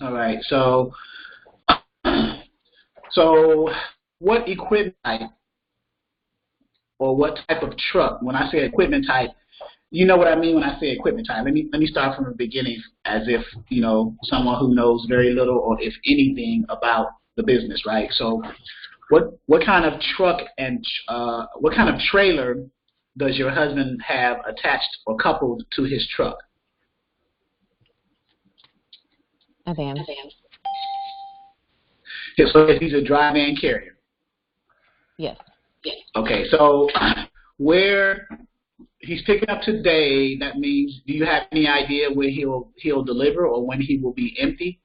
All right. So what equipment type or what type of truck? When I say equipment type, you know what I mean when I say equipment type. Let me start from the beginning, as if someone who knows very little or if anything about the business, right? So what kind of truck and what kind of trailer does your husband have attached or coupled to his truck? A van. So he's a dry van carrier. Yes. Okay, so where he's picking up today, that means, do you have any idea where he'll deliver or when he will be empty?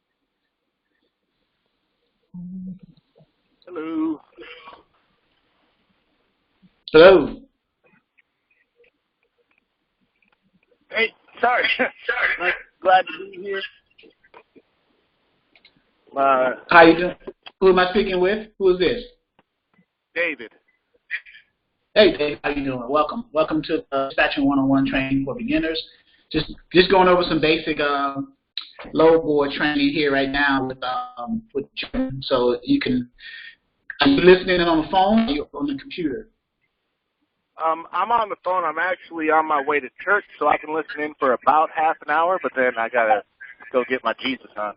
Hello. Hello. Hey, sorry. I'm glad to be here. How you doing? Who am I speaking with? Who is this? David. Hey, Dave. How you doing? Welcome to Dispatching 101 training for beginners. Just going over some basic load board training here right now with Jordan. So you can. Are you listening in on the phone or you on the computer? I'm on the phone. I'm actually on my way to church, so I can listen in for about half an hour, but then I gotta go get my Jesus on.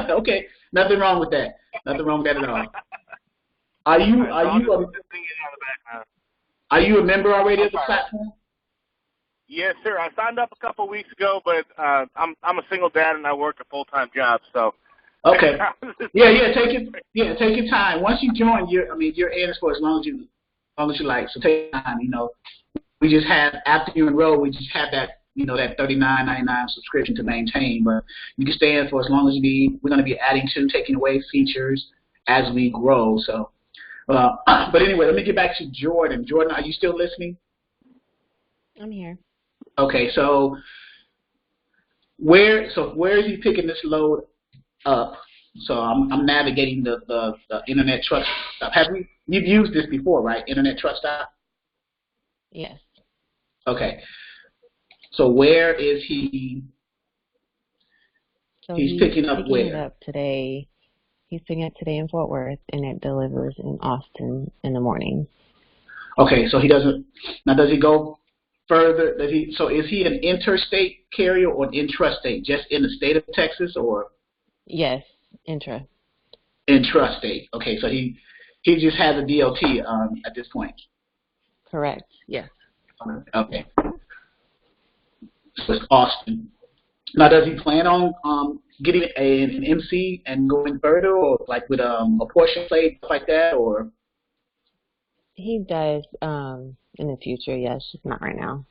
Okay, nothing wrong with that. Nothing wrong with that at all. Are you a member already of the platform? Yes, sir. I signed up a couple weeks ago, but I'm a single dad and I work a full-time job, so. Okay. Yeah. Take your time. Once you join, you're in for as long as you like. So take your time. We just have after you enroll, we just have that that $39.99 subscription to maintain, but you can stay in for as long as you need. We're going to be adding to, taking away features as we grow. So, but anyway, let me get back to Jordan. Jordan, are you still listening? I'm here. Okay, so where is he picking this load up? So I'm navigating the internet truck stuff. You've used this before, right? Internet truck stop? Yes. Okay. So where is he? So he's picking up where? It up today. He's picking up today in Fort Worth, and it delivers in Austin in the morning. Okay, so he doesn't. Now, does he go further? So is he an interstate carrier or an intrastate? Just in the state of Texas, or? Yes, intrastate. Okay, so he just has a DOT at this point. Correct. Yes. Okay. So it's Austin. Now, does he plan on getting an MC and going further, or like with a portion plate, stuff like that, or? He does in the future, yes, just not right now.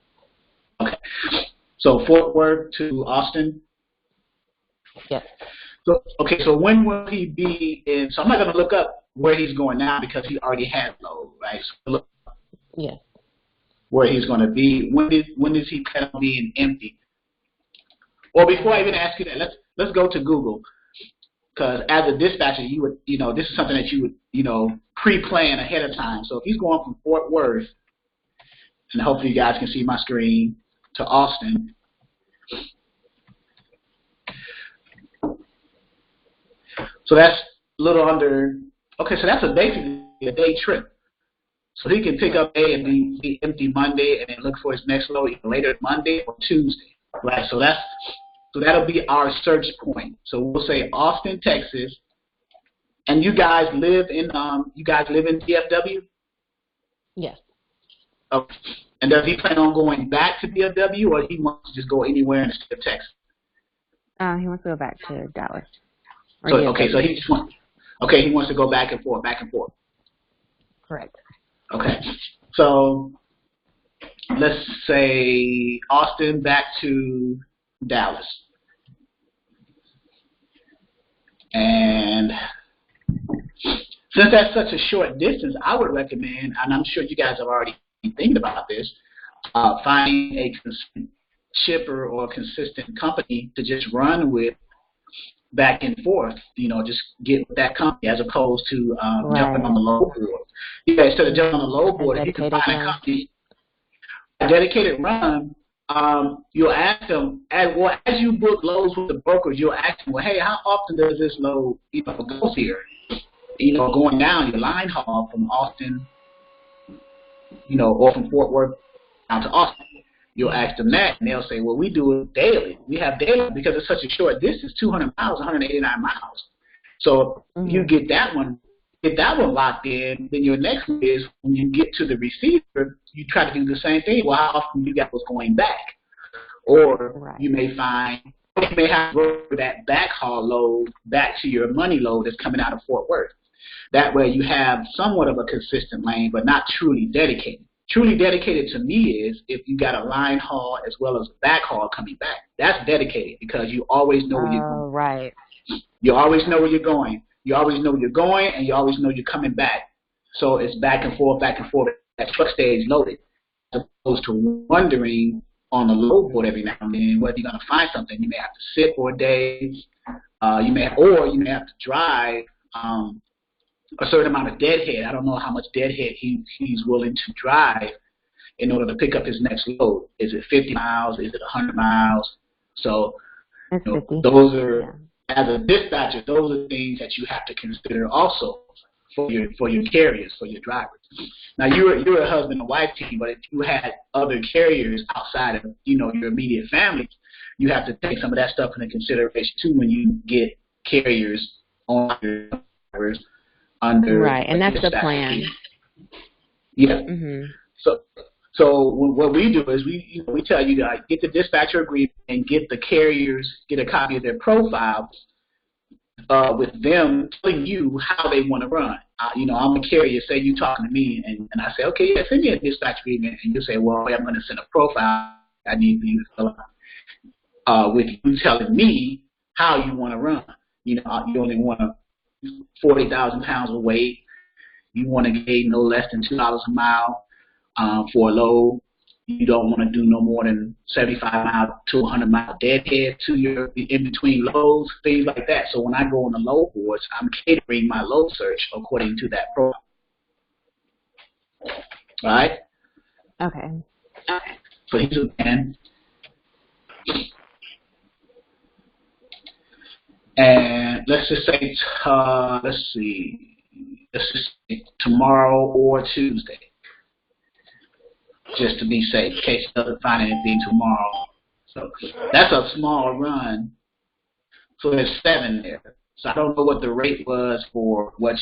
Okay. So Fort Worth to Austin? Yes. So when will he be in? So I'm not going to look up where he's going now because he already has load, right? So look. Yes. Where he's going to be. When does he plan on being empty? Or before I even ask you that, let's go to Google, because as a dispatcher, you would this is something that you would pre-plan ahead of time. So if he's going from Fort Worth, and hopefully you guys can see my screen, to Austin. So that's a little under. Okay, so that's basically a day trip. So he can pick up A and be empty Monday, and then look for his next load either later Monday or Tuesday, right? So that'll be our search point. So we'll say Austin, Texas, and you guys live in DFW? Yes. Okay. And does he plan on going back to DFW, or he wants to just go anywhere in the state of Texas? He wants to go back to Dallas. So he wants to go back and forth. Correct. Okay, so let's say Austin back to Dallas. And since that's such a short distance, I would recommend, and I'm sure you guys have already been thinking about this, finding a consistent shipper or consistent company to just run with back and forth, just get with that company as opposed to jumping on the load board. Yeah, instead of jumping on the load board, if you can find a company, a dedicated run, you'll ask them, as you book loads with the brokers, you'll ask them, well, hey, how often does this load, go here? Going down your line haul from Austin, or from Fort Worth down to Austin. You'll ask them that, and they'll say, well, we do it daily. We have daily because it's such a short distance, 200 miles, 189 miles. So you get that one locked in, then your next one is when you get to the receiver, you try to do the same thing. Well, how often you got what's going back? Or you may have to roll that backhaul load back to your money load that's coming out of Fort Worth. That way you have somewhat of a consistent lane, but not truly dedicated. Truly dedicated to me is if you got a line haul as well as a back haul coming back. That's dedicated because you always know where you're going. Right. You always know where you're going. You always know where you're going, and you always know you're coming back. So it's back and forth, back and forth. That truck stays loaded, as opposed to wondering on the load board every now and then whether you're going to find something. You may have to sit for a day. You may have to drive a certain amount of deadhead. I don't know how much deadhead he's willing to drive in order to pick up his next load. Is it 50 miles? Is it 100 miles? So those are, as a dispatcher, those are things that you have to consider also for your carriers, for your drivers. Now you're a husband and wife team, but if you had other carriers outside of your immediate family, you have to take some of that stuff into consideration too when you get carriers on your drivers. Right, and that's the plan. Yeah. So what we do is we tell you guys, get the dispatcher agreement and get the carriers, get a copy of their profiles with them telling you how they want to run. I'm a carrier. Say you talking to me, and I say, okay, yeah, send me a dispatch agreement, and you say, well, I'm going to send a profile. I need you to fill out with you telling me how you want to run. You only want 40,000 pounds of weight. You want to get no less than $2 a mile for a load. You don't want to do no more than 75 miles to 100 mile deadhead to your in between loads, things like that. So when I go on the load boards, I'm catering my load search according to that profile. All right? Okay. So he's a man. And let's just say, let's just say tomorrow or Tuesday, just to be safe, in case he doesn't find anything tomorrow. So that's a small run. So there's 7 there. So I don't know what the rate was for what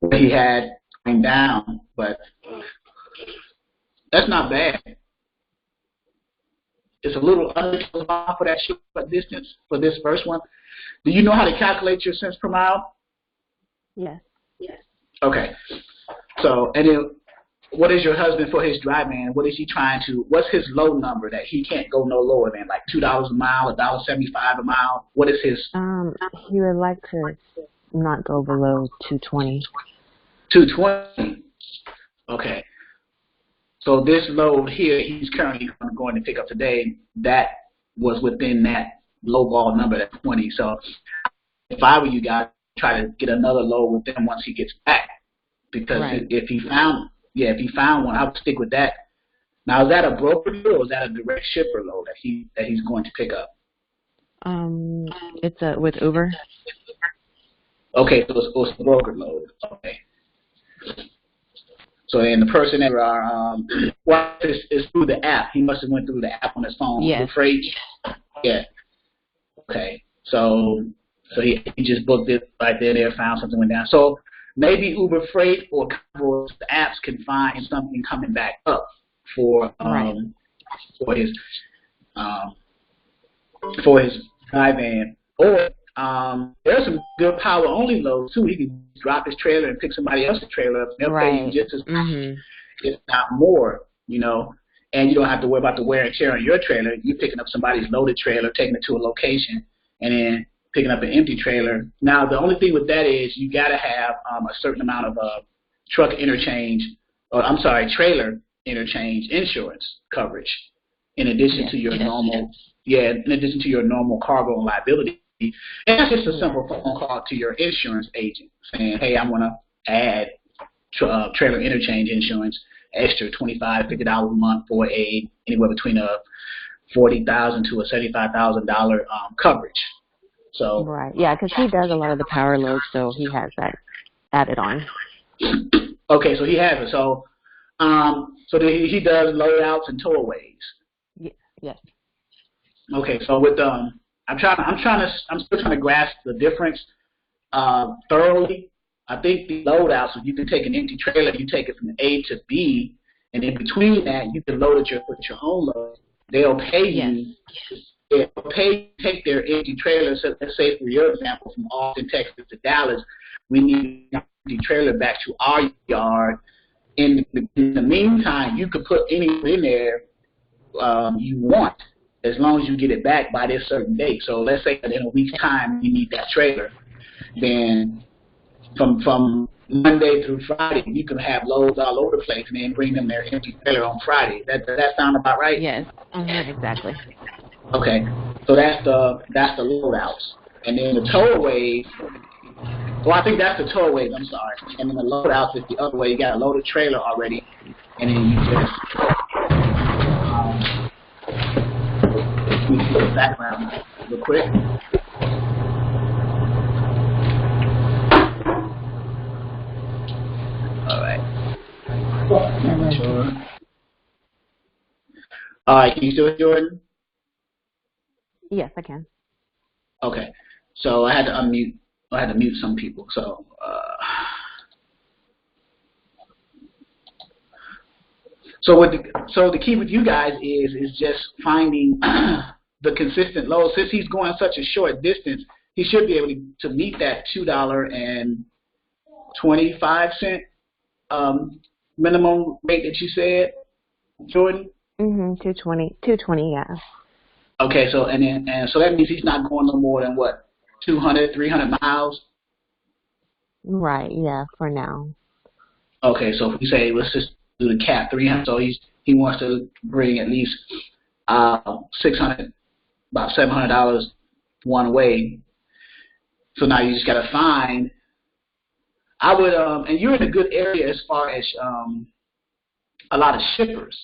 what he had going down, but that's not bad. It's a little under for that short distance for this first one. Do you know how to calculate your cents per mile? Yes. Okay. So, and then what is your husband for his dry man? What's his low number that he can't go no lower than, like $2 a mile, $1.75 a mile? What is his? He would like to not go below 220. 220. Okay. So this load here, he's currently going to pick up today. That was within that low ball number, that 20. So if I were you guys, try to get another load with them once he gets back, because if he found one, I would stick with that. Now, is that a broker deal or is that a direct shipper load that he's going to pick up? It's with Uber. Okay, so it's a broker load. Okay. So then the person that is through the app. He must have went through the app on his phone. Yes. The freight. Yeah. Okay. So he just booked it right there, found something went down. So maybe Uber Freight or the apps can find something coming back up for his dry van. Or there's some good power only loads too. He can drop his trailer and pick somebody else's trailer up. They'll pay you just as much, if not more, and you don't have to worry about the wear and tear on your trailer. You're picking up somebody's loaded trailer, taking it to a location, and then picking up an empty trailer. Now, the only thing with that is you got to have a certain amount of trailer interchange insurance coverage in addition to your normal cargo and liability. And that's just a simple phone call to your insurance agent saying, hey, I want to add trailer interchange insurance, extra $25, $50 a month for anywhere between a $40,000 to a $75,000 coverage. So Right. Yeah, because he does a lot of the power loads, so he has that added on. okay, so he has it. So he does loadouts and towaways. Yes. Okay, so with I'm still trying to grasp the difference thoroughly. I think the loadouts, you can take an empty trailer, you take it from A to B, and in between that, you can load it with your own load. They'll pay you. They'll pay you to take their empty trailers. So let's say, for your example, from Austin, Texas to Dallas, we need an empty trailer back to our yard. In the meantime, you could put anything in there you want, as long as you get it back by this certain date. So let's say that in a week's time you need that trailer, then from Monday through Friday you can have loads all over the place and then bring them their empty trailer on Friday. Does that sound about right? Yes. Exactly. Okay. So that's the loadouts, and then the towaways. Well, I think that's the towaways. I'm sorry. And then the loadouts is the other way. You got a loaded trailer already, and then you just let me see the background real quick. All right. Sure. All right. Can you still hear Jordan? Yes, I can. Okay. So I had to mute some people. So the key with you guys is just finding the consistent load. Since he's going such a short distance, he should be able to meet that $2.25 minimum rate that you said, Jordan. 220, yeah. Okay, so so that means he's not going no more than what, 200, 300 miles. Right. Yeah. For now. Okay, so if we say let's just do the cap 300, so he wants to bring at least $600, about $700 one way. So now you just got to find. I would and you're in a good area as far as a lot of shippers.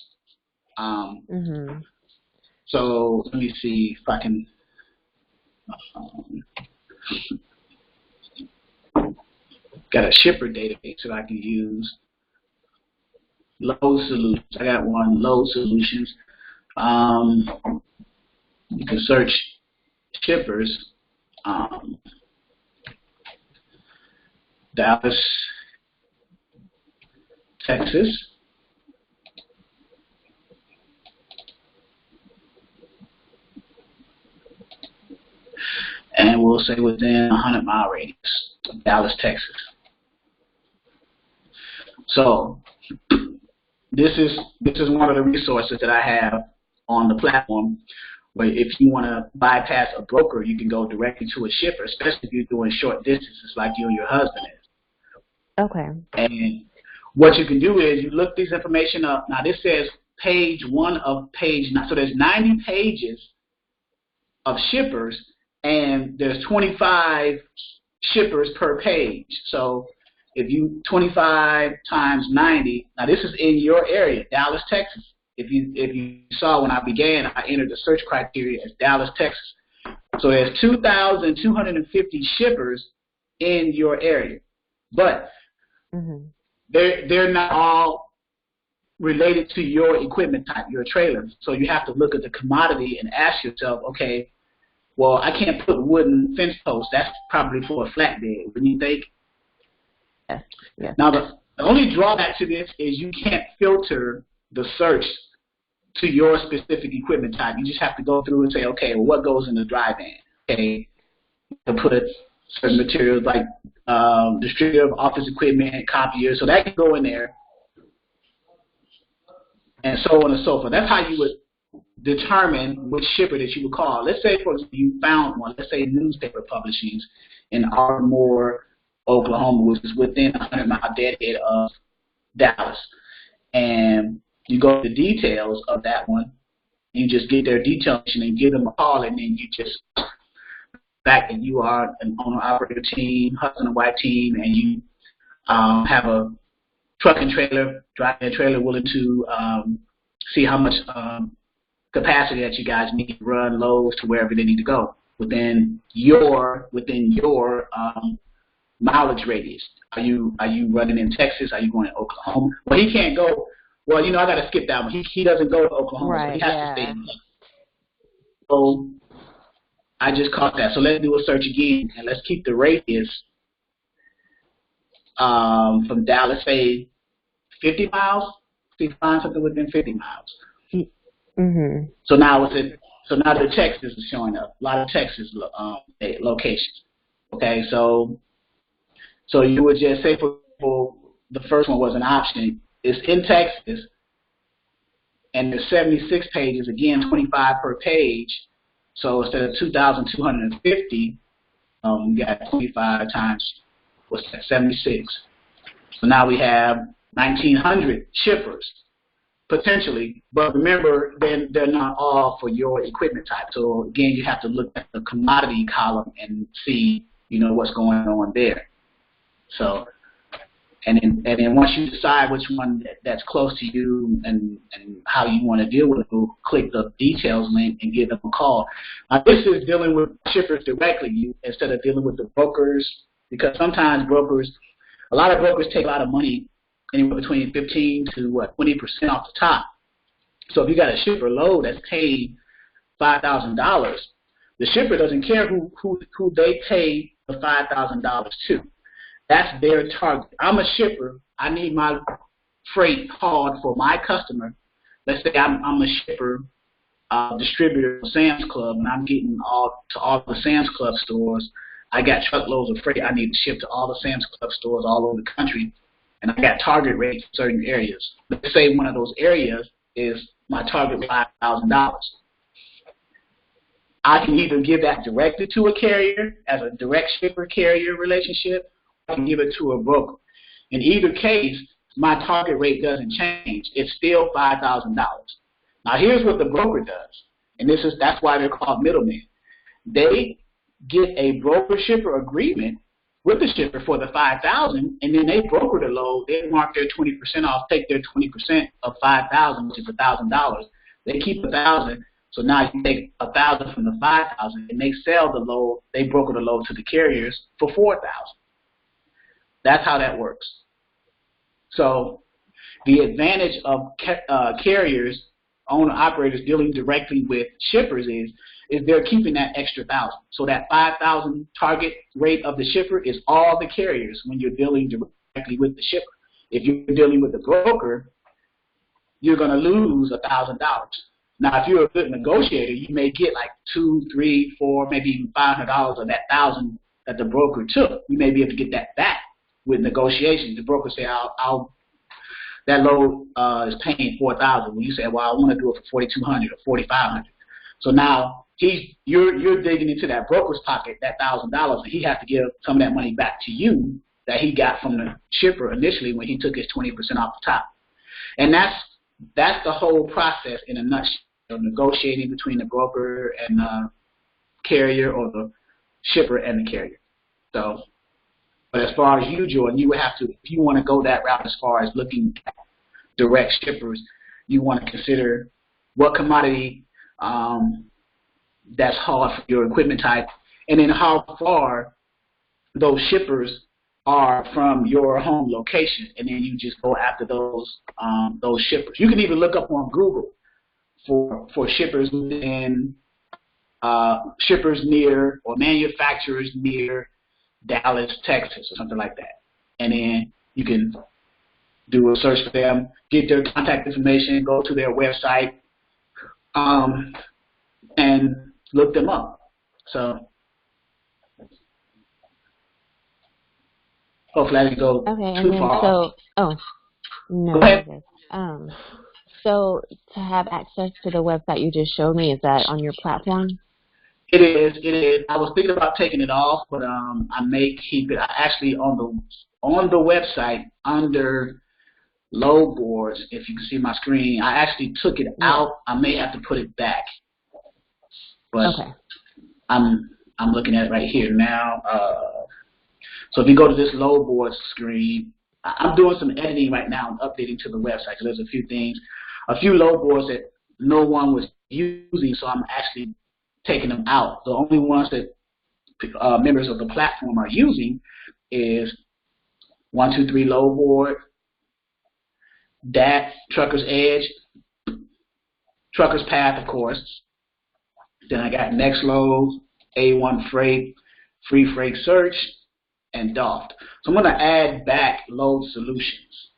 So let me see if I can. Got a shipper database that I can use. Load Solutions. I got one. Load Solutions. You can search shippers. Dallas, Texas. And we'll say within a 100-mile radius of Dallas, Texas. So this is one of the resources that I have on the platform, where if you want to bypass a broker, you can go directly to a shipper, especially if you're doing short distances like you and your husband is. Okay. And what you can do is you look this information up. Now this says page 1 of page 9. So there's 90 pages of shippers, and there's 25 shippers per page. So if you 25 times 90, now this is in your area, Dallas, Texas. If you saw when I began, I entered the search criteria as Dallas, Texas. So there's 2,250 shippers in your area, but they're not all related to your equipment type, your trailer. So you have to look at the commodity and ask yourself, okay, well, I can't put wooden fence posts. That's probably for a flatbed. Wouldn't you think? Yes. Yes. Now, the only drawback to this is you can't filter the search to your specific equipment type. You just have to go through and say, okay, well, what goes in the dry van? Okay, to put certain materials like distributive office equipment, copiers, so that can go in there, and so on and so forth. That's how you would determine which shipper that you would call. Let's say, for example, you found one, let's say newspaper publishings in Ardmore, Oklahoma, which is within a 100-mile deadhead of Dallas. And you go to the details of that one, you just get their details and give them a call, and then you just fact that you are an owner-operator team, husband and wife team, and you have a truck and trailer, driving a trailer, willing to see how much capacity that you guys need to run loads to wherever they need to go within your mileage radius. Are you running in Texas? Are you going to Oklahoma? Well, he can't go. Well, I got to skip that one. He doesn't go to Oklahoma, right, so he has to stay in. So I just caught that. So let's do a search again, and let's keep the radius from Dallas, say 50 miles. See, find something within 50 miles. Mm-hmm. So now the Texas is showing up. A lot of Texas locations. Okay, so you would just say for the first one was an option. It's in Texas, and there's 76 pages. Again, 25 per page. So instead of 2,250, we got 25 times what's that? 76. So now we have 1,900 shippers potentially. But remember, they're not all for your equipment type. So again, you have to look at the commodity column and see what's going on there. So. And then once you decide which one that's close to you and how you want to deal with it, you'll click the details link and give them a call. This is dealing with shippers directly instead of dealing with the brokers, because sometimes a lot of brokers take a lot of money, anywhere between 15 to 20% off the top. So if you got a shipper load that's paid $5,000, the shipper doesn't care who they pay the $5,000 to. That's their target. I'm a shipper. I need my freight hauled for my customer. Let's say I'm a shipper, distributor of Sam's Club, and I'm getting to all the Sam's Club stores. I got truckloads of freight I need to ship to all the Sam's Club stores all over the country, and I got target rates in certain areas. Let's say one of those areas is my target $5,000. I can either give that directly to a carrier as a direct shipper-carrier relationship, I can give it to a broker. In either case, my target rate doesn't change. It's still $5,000. Now, here's what the broker does, and that's why they're called middlemen. They get a broker-shipper agreement with the shipper for the $5,000, and then they broker the load. They mark their 20% off, take their 20% of $5,000, which is $1,000. They keep $1,000, so now you take $1,000 from the $5,000, and they sell the load. They broker the load to the carriers for $4,000. That's how that works. So the advantage of carriers, owner-operators dealing directly with shippers is they're keeping that extra $1,000. So that $5,000 target rate of the shipper is all the carriers when you're dealing directly with the shipper. If you're dealing with the broker, you're going to lose $1,000. Now, if you're a good negotiator, you may get like $200, $300, $400, maybe even $500 of that $1,000 that the broker took. You may be able to get that back with negotiations. The broker say, that load is paying $4,000. When you say, well, I want to do it for $4,200 or $4,500. So now you're digging into that broker's pocket, that $1,000, and he has to give some of that money back to you that he got from the shipper initially when he took his 20% off the top. And that's the whole process in a nutshell, negotiating between the broker and the carrier, or the shipper and the carrier. So, but as far as you, Jordan, you would have to, if you want to go that route as far as looking at direct shippers, you want to consider what commodity that's hauled for your equipment type, and then how far those shippers are from your home location, and then you just go after those shippers. You can even look up on Google for shippers within shippers near or manufacturers near Dallas, Texas, or something like that. And then you can do a search for them, get their contact information, go to their website, and look them up. So hopefully I didn't go too far. No. Go ahead. So to have access to the website you just showed me, is that on your platform? It is. I was thinking about taking it off, but I may keep it. Actually, on the website under load boards, if you can see my screen, I actually took it out. I may have to put it back, but okay. I'm looking at it right here now. So if you go to this load board screen, I'm doing some editing right now and updating to the website. So there's a few things, a few load boards that no one was using, so I'm actually taking them out. The only ones that members of the platform are using is 123 load board, DAT, Trucker's Edge, Trucker's Path, of course. Then I got Nextload, A1 Freight, Free Freight Search, and DOFT. So I'm going to add back Load Solutions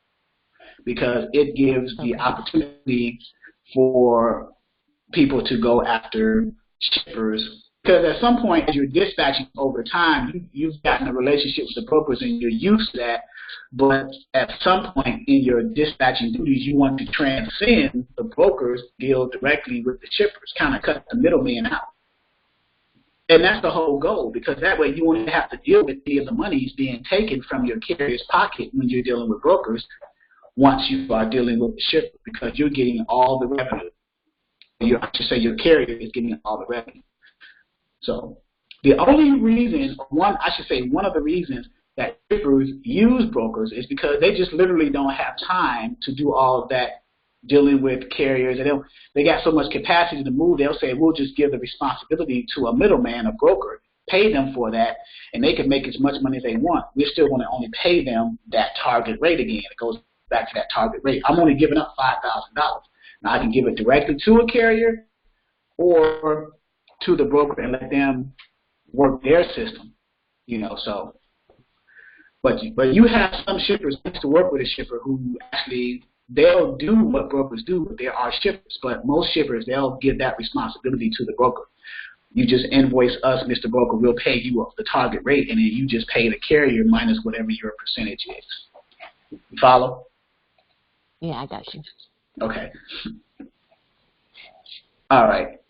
because it gives the opportunity for people to go after shippers. Because at some point, as you're dispatching over time, you've gotten a relationship with the brokers and you're used to that. But at some point in your dispatching duties, you want to transcend the brokers, deal directly with the shippers, kind of cut the middleman out. And that's the whole goal, because that way you won't have to deal with any of the monies being taken from your carrier's pocket when you're dealing with brokers once you are dealing with the shipper, because you're getting all the revenue. I should say your carrier is getting all the revenue. So the only reason, one of the reasons that shippers use brokers is because they just literally don't have time to do all of that dealing with carriers. And they got so much capacity to move, they'll say, we'll just give the responsibility to a middleman, a broker, pay them for that, and they can make as much money as they want. We're still going to only pay them that target rate again. It goes back to that target rate. I'm only giving up $5,000. Now I can give it directly to a carrier or to the broker and let them work their system, so. But you have some shippers that used to work with a shipper who actually, they'll do what brokers do. There are shippers, but most shippers, they'll give that responsibility to the broker. You just invoice us, Mr. Broker, we'll pay you the target rate, and then you just pay the carrier minus whatever your percentage is. You follow? Yeah, I got you. Okay. All right.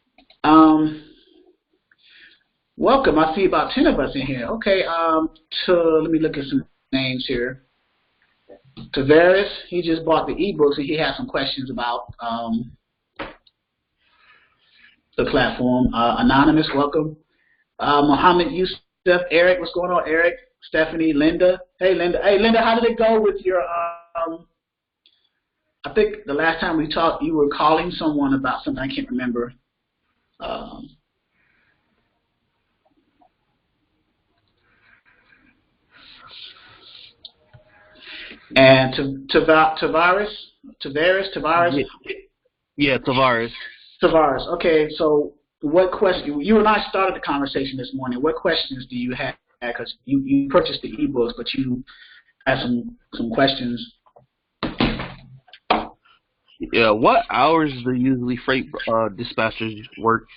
Welcome. I see about 10 of us in here. Okay. Let me look at some names here. Tavares, he just bought the ebooks and he has some questions about the platform. Anonymous, welcome. Mohammed Yusuf, Eric, what's going on, Eric? Stephanie, Linda. Hey, Linda. Hey, Linda, how did it go with your? I think the last time we talked, you were calling someone about something. I can't remember. And Tavares. Yeah, Tavares. Tavares. Okay, so what question? You and I started the conversation this morning. What questions do you have? Because you purchased the ebooks, but you had some questions. Yeah, what hours do usually freight dispatchers work?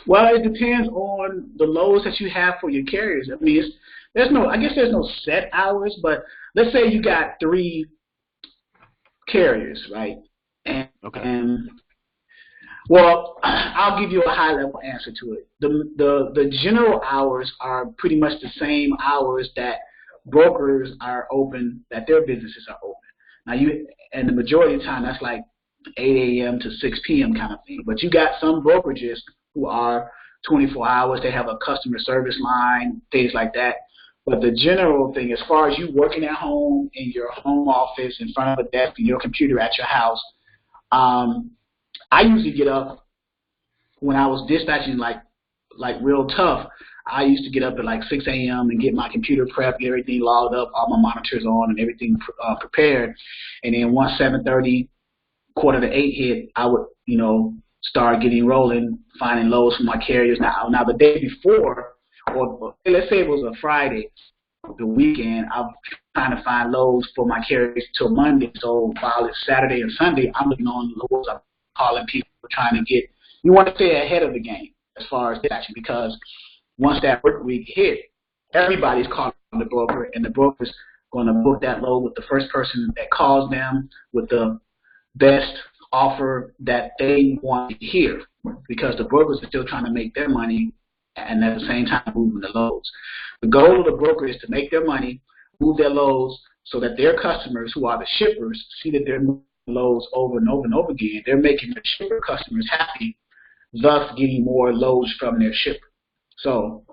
Well, it depends on the loads that you have for your carriers. I mean, there's no set hours, but let's say you got 3 carriers, right? And well, I'll give you a high-level answer to it. The general hours are pretty much the same hours that brokers are open, that their businesses are open. Now, and the majority of the time, that's like 8 a.m. to 6 p.m. kind of thing. But you got some brokerages who are 24 hours. They have a customer service line, things like that. But the general thing, as far as you working at home, in your home office, in front of a desk, in your computer at your house, I usually get up when I was dispatching like real tough. I used to get up at like 6 a.m. and get my computer prepped, get everything logged up, all my monitors on, and everything prepared. And then once 7:30, 7:45 hit, I would, start getting rolling, finding loads from my carriers. Now the day before, or let's say it was a Friday, the weekend, I'm trying to find loads for my carriers till Monday. So while it's Saturday and Sunday, I'm looking on loads. I'm calling people, trying to get. You want to stay ahead of the game as far as dispatching, because once that work week hit, everybody's calling the broker, and the broker's going to book that load with the first person that calls them with the best offer that they want to hear, because the brokers are still trying to make their money and at the same time moving the loads. The goal of the broker is to make their money, move their loads, so that their customers, who are the shippers, see that they're moving loads over and over and over again. They're making their shipper customers happy, thus getting more loads from their shipper. So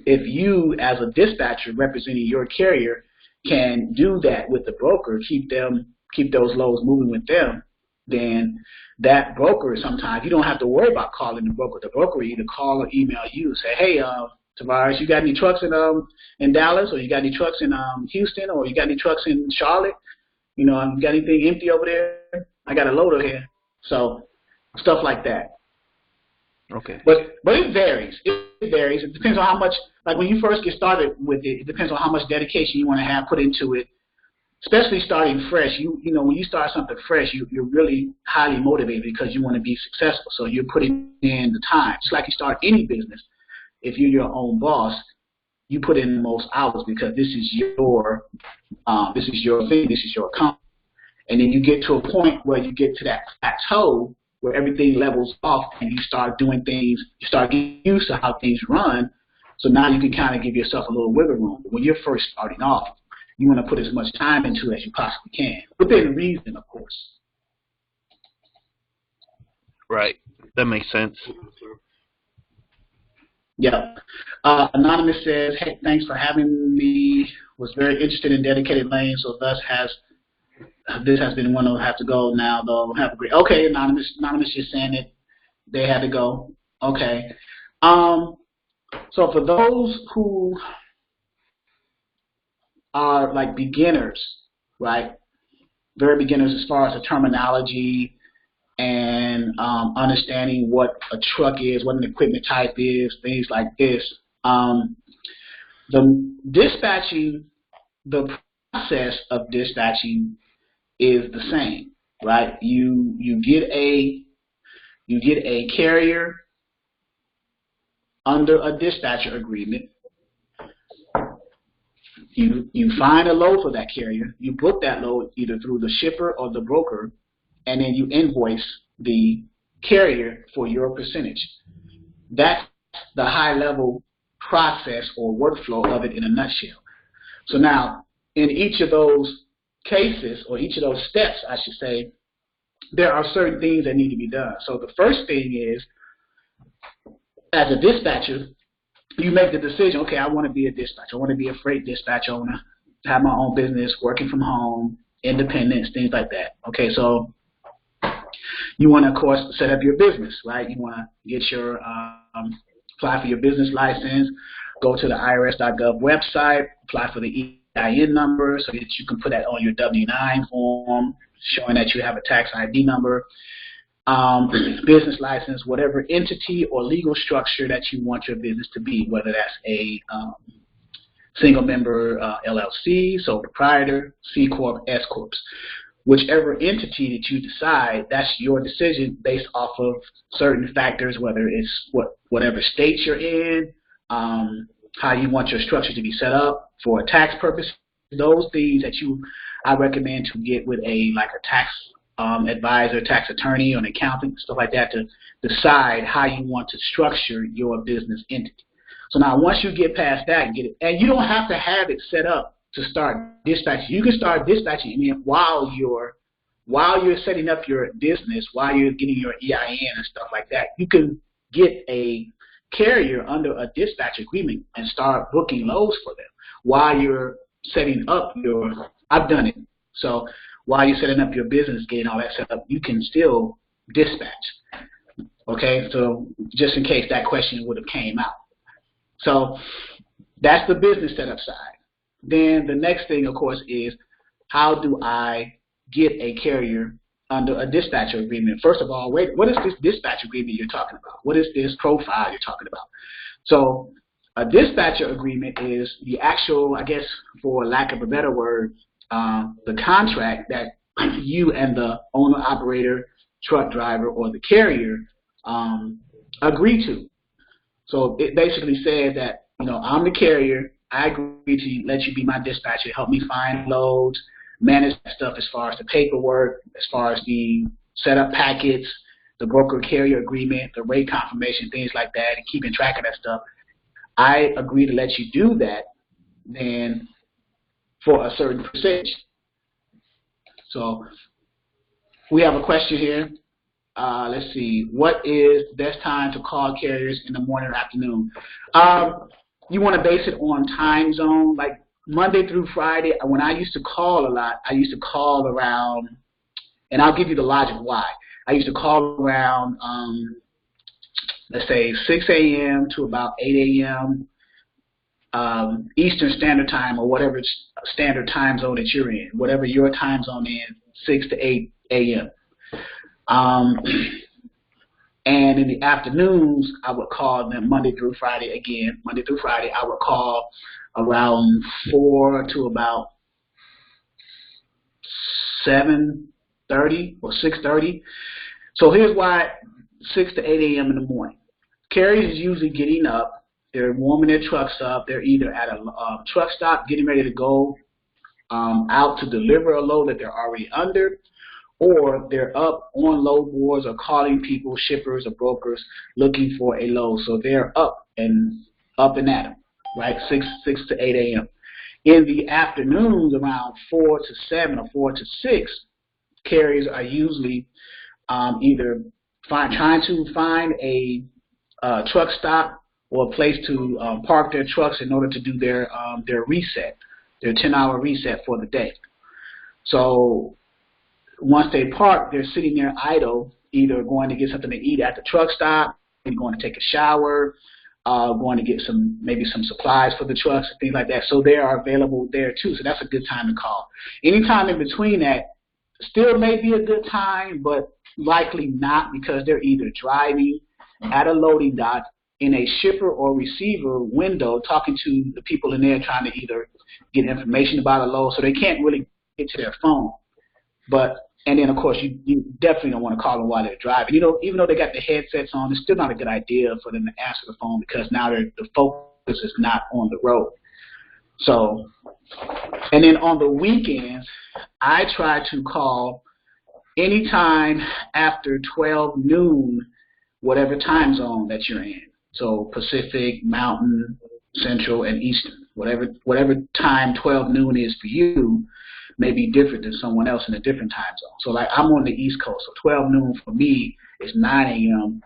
if you, as a dispatcher representing your carrier, can do that with the broker, keep those loads moving with them, then that broker, sometimes you don't have to worry about calling the broker. The broker will either call or email you, say, hey, Tavares, you got any trucks in Dallas, or you got any trucks in Houston, or you got any trucks in Charlotte? You got anything empty over there? I got a loader here. So stuff like that. Okay. But it varies. It varies. It depends on how much, like when you first get started with it, it depends on how much dedication you want to have put into it. Especially starting fresh, when you start something fresh, you're really highly motivated because you want to be successful. So you're putting in the time. Just like you start any business, if you're your own boss, you put in the most hours because this is your thing, this is your company. And then you get to a point where you get to that plateau where everything levels off and you start doing things, you start getting used to how things run. So now you can kind of give yourself a little wiggle room. But when you're first starting off, you want to put as much time into it as you possibly can, within reason, of course. Right. That makes sense. Yeah. Anonymous says, hey, thanks for having me. Was very interested in dedicated lanes, so this has been one that'll have to go now, though. Have a great. Okay, Anonymous just saying it. They had to go. Okay. So for those who are like beginners, right? Very beginners as far as the terminology and understanding what a truck is, what an equipment type is, things like this. The process of dispatching is the same, right? You get a carrier under a dispatcher agreement. You find a load for that carrier, you book that load either through the shipper or the broker, and then you invoice the carrier for your percentage. That's the high-level process or workflow of it in a nutshell. So now, in each of those cases, or each of those steps, I should say, there are certain things that need to be done. So the first thing is, as a dispatcher, you make the decision, okay, I want to be a dispatcher. I want to be a freight dispatch owner, have my own business, working from home, independence, things like that. Okay, so you want to, of course, set up your business, right? You want to get your, apply for your business license, go to the irs.gov website, apply for the EIN number so that you can put that on your W-9 form, showing that you have a tax ID number. Business license, whatever entity or legal structure that you want your business to be, whether that's a single member LLC, sole proprietor, C Corp, S Corps. Whichever entity that you decide, that's your decision based off of certain factors, whether it's whatever state you're in, how you want your structure to be set up for a tax purpose. Those things that I recommend to get with a tax advisor, tax attorney, or an accountant, stuff like that, to decide how you want to structure your business entity. So now once you get past that, and you don't have to have it set up to start dispatching. You can start dispatching while you're setting up your business, while you're getting your EIN and stuff like that. You can get a carrier under a dispatch agreement and start booking loads for them while you're setting up I've done it. So while you're setting up your business, getting all that set up, you can still dispatch. Okay, so just in case that question would have came out. So that's the business setup side. Then the next thing, of course, is how do I get a carrier under a dispatcher agreement? First of all, what is this dispatch agreement you're talking about? What is this profile you're talking about? So a dispatcher agreement is the actual, I guess, for lack of a better word, the contract that you and the owner, operator, truck driver, or the carrier agree to. So it basically says that, I'm the carrier. I agree to let you be my dispatcher, help me find loads, manage that stuff as far as the paperwork, as far as the setup packets, the broker carrier agreement, the rate confirmation, things like that, and keeping track of that stuff. I agree to let you do that then for a certain percentage. So we have a question here. Let's see. What is the best time to call carriers, in the morning or afternoon? you want to base it on time zone. Like Monday through Friday, when I used to call a lot, I used to call around, and I'll give you the logic why. I used to call around, let's say 6 a.m. to about 8 a.m. Eastern Standard Time, or whatever standard time zone that you're in, whatever your time zone is, 6 to 8 a.m. And in the afternoons, I would call them Monday through Friday again. Monday through Friday, I would call around 4 to about 7:30 or 6:30. So here's why 6 to 8 a.m. in the morning. Carriers is usually getting up. They're warming their trucks up. They're either at a truck stop getting ready to go out to deliver a load that they're already under, or they're up on load boards or calling people, shippers or brokers, looking for a load. So they're up and at them, right? 6 to 8 a.m. In the afternoons, around 4 to 7 or 4 to 6, carriers are usually either trying to find a truck stop or a place to park their trucks in order to do their reset, their 10-hour reset for the day. So once they park, they're sitting there idle, either going to get something to eat at the truck stop, going to take a shower, going to get maybe some supplies for the trucks and things like that. So they are available there too. So that's a good time to call. Anytime in between that still may be a good time, but likely not, because they're either driving at a loading dock in a shipper or receiver window, talking to the people in there, trying to either get information about a load, so they can't really get to their phone. And then of course you definitely don't want to call them while they're driving. You know, even though they got the headsets on, it's still not a good idea for them to answer the phone, because now the focus is not on the road. So, and then on the weekends, I try to call anytime after 12 noon, whatever time zone that you're in. So Pacific, Mountain, Central, and Eastern. Whatever time 12 noon is for you may be different than someone else in a different time zone. So like I'm on the East Coast, so 12 noon for me is 9 a.m.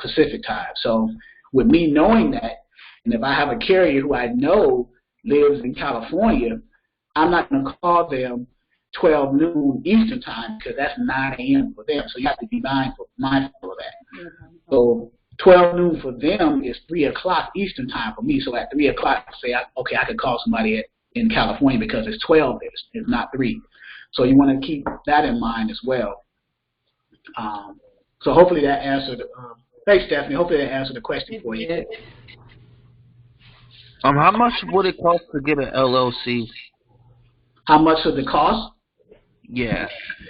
Pacific time. So with me knowing that, and if I have a carrier who I know lives in California, I'm not going to call them 12 noon Eastern time, because that's 9 a.m. for them. So you have to be mindful of that. So 12 noon for them is 3 o'clock Eastern time for me. So at 3 o'clock, I could call somebody in California because it's 12 there. It's not 3. So you want to keep that in mind as well. So hopefully that answered. Thanks, Stephanie. Hopefully that answered the question for you. How much would it cost to get an LLC? How much of the cost? Yeah.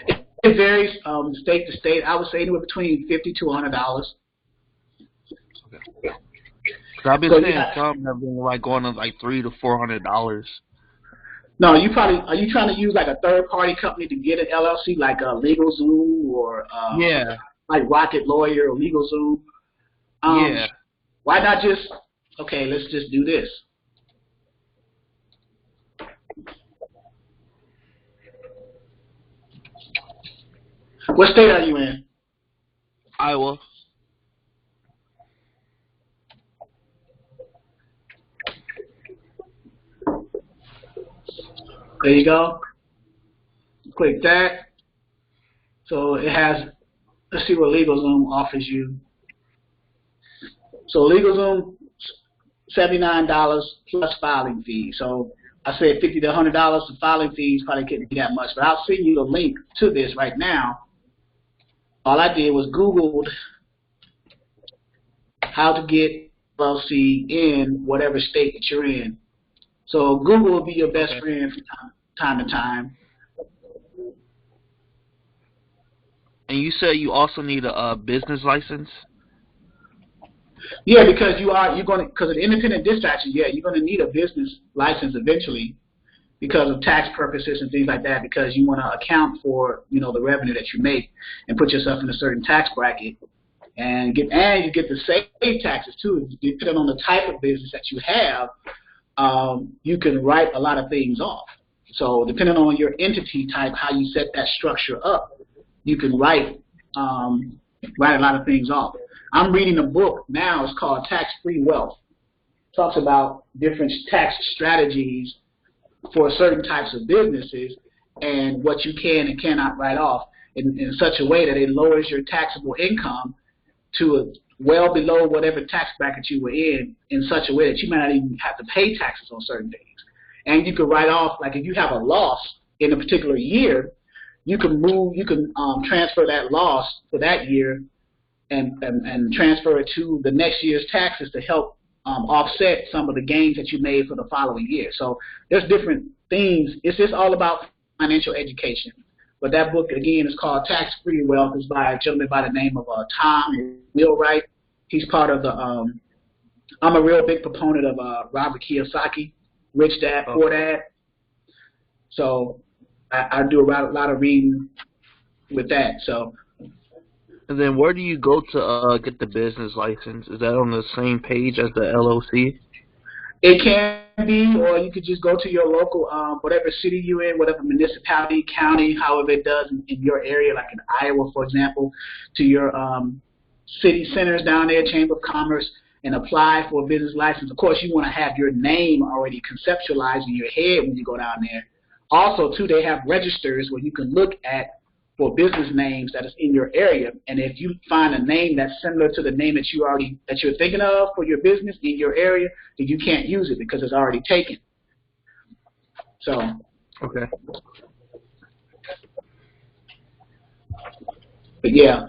It varies state to state. I would say anywhere between $50 to $100. I've been saying some have been like going to like $300 to $400. No, are you trying to use like a third party company to get an LLC, like a LegalZoom or like Rocket Lawyer or LegalZoom? Yeah. Why not just let's just do this. What state are you in? Iowa. There you go. Click that. So it has, let's see what LegalZoom offers you. So LegalZoom, $79 plus filing fee. So I said $50 to $100 for filing fees, probably couldn't be that much, but I'll send you a link to this right now. All I did was Googled how to get LLC in whatever state that you're in. So Google will be your best friend from time to time. And you said you also need a business license? Yeah, because because of independent dispatcher, you're gonna need a business license eventually, because of tax purposes and things like that, because you want to account for the revenue that you make and put yourself in a certain tax bracket, and you get to save taxes too. Depending on the type of business that you have, you can write a lot of things off. So depending on your entity type, how you set that structure up, you can write a lot of things off. I'm reading a book now. It's called Tax-Free Wealth. talks about different tax strategies for certain types of businesses and what you can and cannot write off in such a way that it lowers your taxable income to well below whatever tax bracket you were in such a way that you might not even have to pay taxes on certain things. And you could write off, like if you have a loss in a particular year, you can transfer that loss for that year and transfer it to the next year's taxes to help offset some of the gains that you made for the following year. So there's different things. It's just all about financial education. But that book, again, is called Tax-Free Wealth. It's by a gentleman by the name of Tom Wheelwright. He's part of the, I'm a real big proponent of Robert Kiyosaki, Rich Dad, Poor Dad. So I do a lot of reading with that. So. And then where do you go to get the business license? Is that on the same page as the LLC? It can be, or you could just go to your local, whatever city you're in, whatever municipality, county, however it does in your area, like in Iowa, for example, to your city centers down there, Chamber of Commerce, and apply for a business license. Of course, you want to have your name already conceptualized in your head when you go down there. Also, too, they have registers where you can look at for business names that is in your area, and if you find a name that's similar to the name that you're thinking of for your business in your area, then you can't use it because it's already taken. So. Okay. But yeah.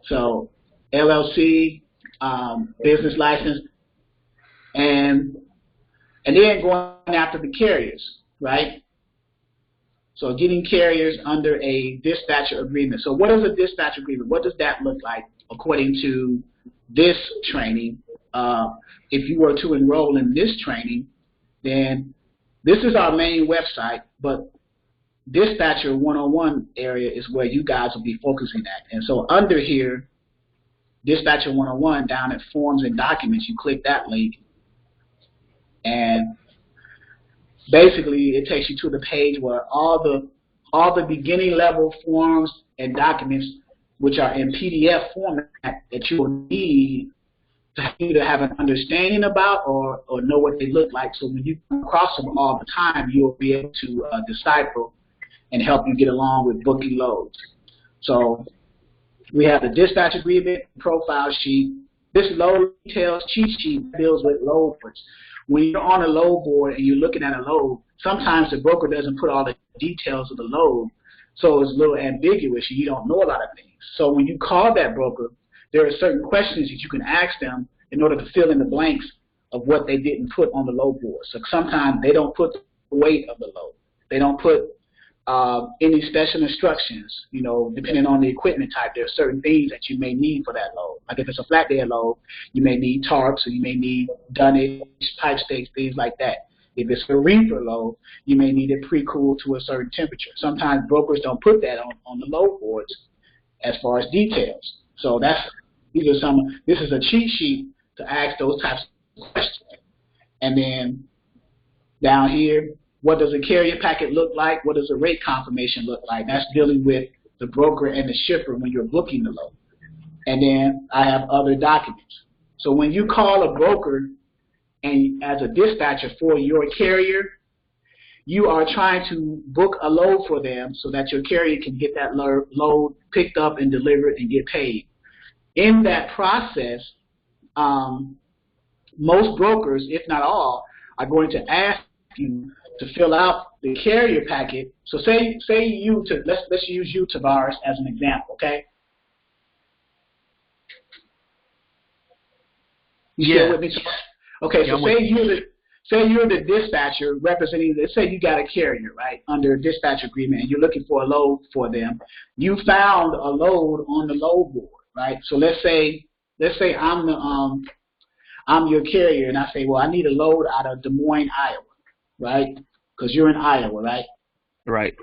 So LLC, business license, and then going after the carriers, right? So getting carriers under a dispatcher agreement. So what is a dispatch agreement? What does that look like according to this training? If you were to enroll in this training, then this is our main website, but Dispatcher 101 area is where you guys will be focusing at. And so under here, Dispatcher 101, down at Forms and Documents, you click that link, and basically it takes you to the page where all the beginning level forms and documents, which are in PDF format, that you will need to either have an understanding about or know what they look like. So when you come across them all the time, you'll be able to decipher and help you get along with booking loads. So we have the dispatch agreement, profile sheet. This load details cheat sheet deals with load boards. When you're on a load board and you're looking at a load, sometimes the broker doesn't put all the details of the load, so it's a little ambiguous and you don't know a lot of things. So when you call that broker, there are certain questions that you can ask them in order to fill in the blanks of what they didn't put on the load board. So sometimes they don't put the weight of the load. They don't put any special instructions, you know, depending on the equipment type. There are certain things that you may need for that load. Like if it's a flatbed load, you may need tarps, or you may need dunnage, pipe stakes, things like that. If it's a reefer load, you may need it pre-cooled to a certain temperature. Sometimes brokers don't put that on the load boards as far as details. So this is a cheat sheet to ask those types of questions. And then down here, what does a carrier packet look like? What does a rate confirmation look like? That's dealing with the broker and the shipper when you're booking the load. And then I have other documents. So when you call a broker and as a dispatcher for your carrier, you are trying to book a load for them so that your carrier can get that load picked up and delivered and get paid. In that process, most brokers, if not all, are going to ask you to fill out the carrier packet. So let's use you, Tavares, as an example, okay? You still with me, Tavares? Okay, so say you're the dispatcher representing, let's say you got a carrier, right, under a dispatch agreement, and you're looking for a load for them. You found a load on the load board, right? So let's say I'm your carrier, and I say, well, I need a load out of Des Moines, Iowa, right? Because you're in Iowa, right? Right.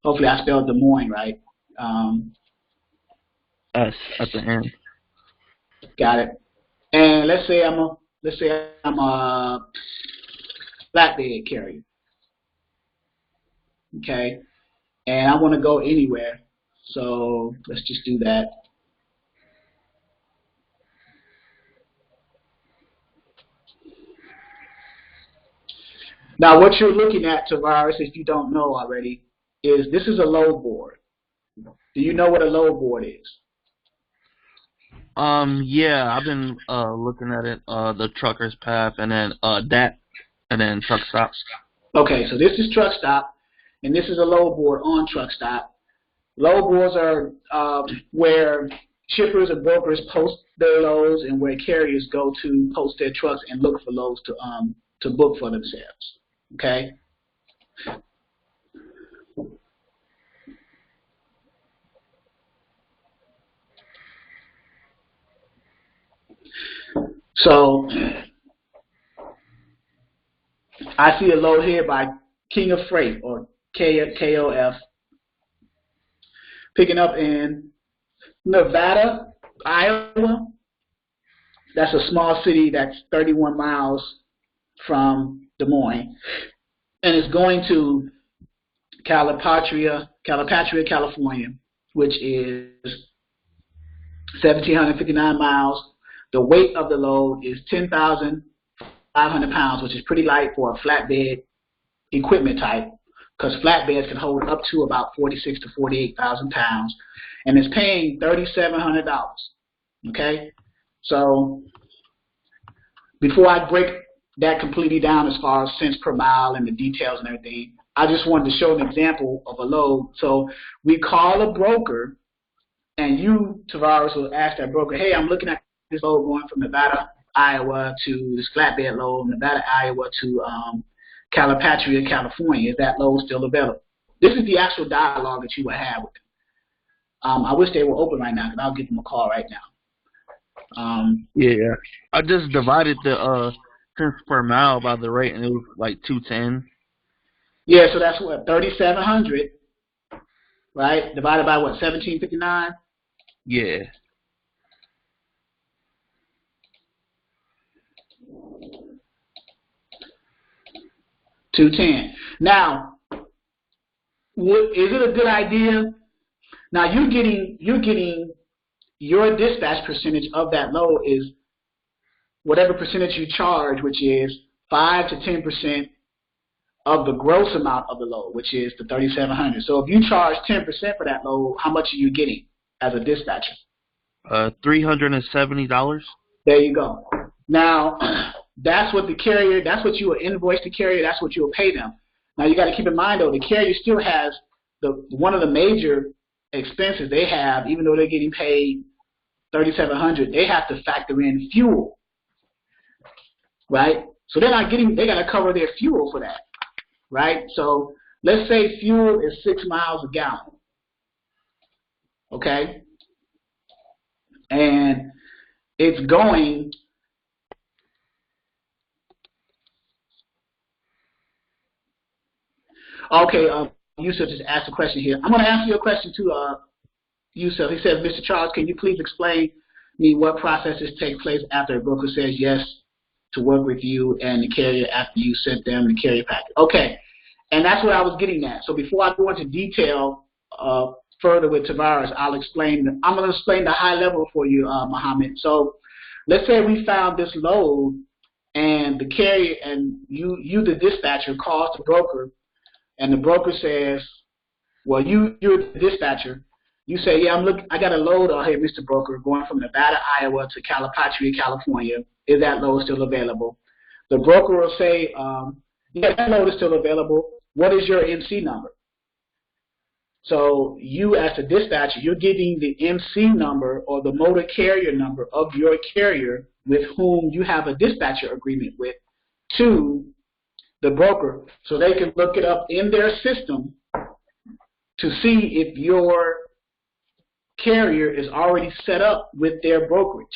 Hopefully I spelled Des Moines right. S at the end. Got it. And let's say I'm a flatbed carrier. Okay. And I want to go anywhere. So let's just do that. Now, what you're looking at, Tavares, if you don't know already, is this is a load board. Do you know what a load board is? Yeah, I've been looking at it. The trucker's path, and then that, and then truck stops. Okay, so this is truck stop, and this is a load board on truck stop. Load boards are where shippers and brokers post their loads, and where carriers go to post their trucks and look for loads to book for themselves. Okay. So I see a load here by King of Freight, or KOF, picking up in Nevada, Iowa. That's a small city that's 31 miles from Des Moines, and it's going to Calipatria, California, which is 1,759 miles. The weight of the load is 10,500 pounds, which is pretty light for a flatbed equipment type, because flatbeds can hold up to about 46 to 48,000 pounds, and it's paying $3,700. Okay, so before I break that completely down as far as cents per mile and the details and everything, I just wanted to show an example of a load. So we call a broker, and you, Tavares, will ask that broker, hey, I'm looking at this load going from Nevada, Iowa to this flatbed load, Nevada, Iowa to Calipatria, California. Is that load still available? This is the actual dialogue that you would have with them. I wish they were open right now, because I'll give them a call right now. Yeah, I just divided the cents per mile by the rate, and it was like 210. Yeah, so that's what, 3,700, right? Divided by what, 1,759? Yeah. $210. Now, is it a good idea? Now you're getting your dispatch percentage of that load is whatever percentage you charge, which is 5 to 10% of the gross amount of the load, which is the 3,700. So if you charge 10% for that load, how much are you getting as a dispatcher? $370. There you go. Now, that's what the carrier, that's what you will invoice the carrier, that's what you'll pay them. Now, you got to keep in mind, though, the carrier still has one of the major expenses they have, even though they're getting paid $3,700, they have to factor in fuel, right? So they're not getting, they got to cover their fuel for that, right? So let's say fuel is 6 miles a gallon, okay? And it's going okay, Yusuf just asked a question here. I'm going to ask you a question too, Yusuf. He says, Mr. Charles, can you please explain me what processes take place after a broker says yes to work with you and the carrier after you sent them the carrier packet? Okay, and that's what I was getting at. So before I go into detail further with Tavares, I'm going to explain the high level for you, Mohammed. So let's say we found this load, and the carrier and you the dispatcher, calls the broker. And the broker says, well, you're the dispatcher. You say, yeah, I got a load out here, Mr. Broker, going from Nevada, Iowa to Calipatria, California. Is that load still available? The broker will say, yeah, that load is still available. What is your MC number? So you, as a dispatcher, you're giving the MC number or the motor carrier number of your carrier with whom you have a dispatcher agreement with to the broker, so they can look it up in their system to see if your carrier is already set up with their brokerage,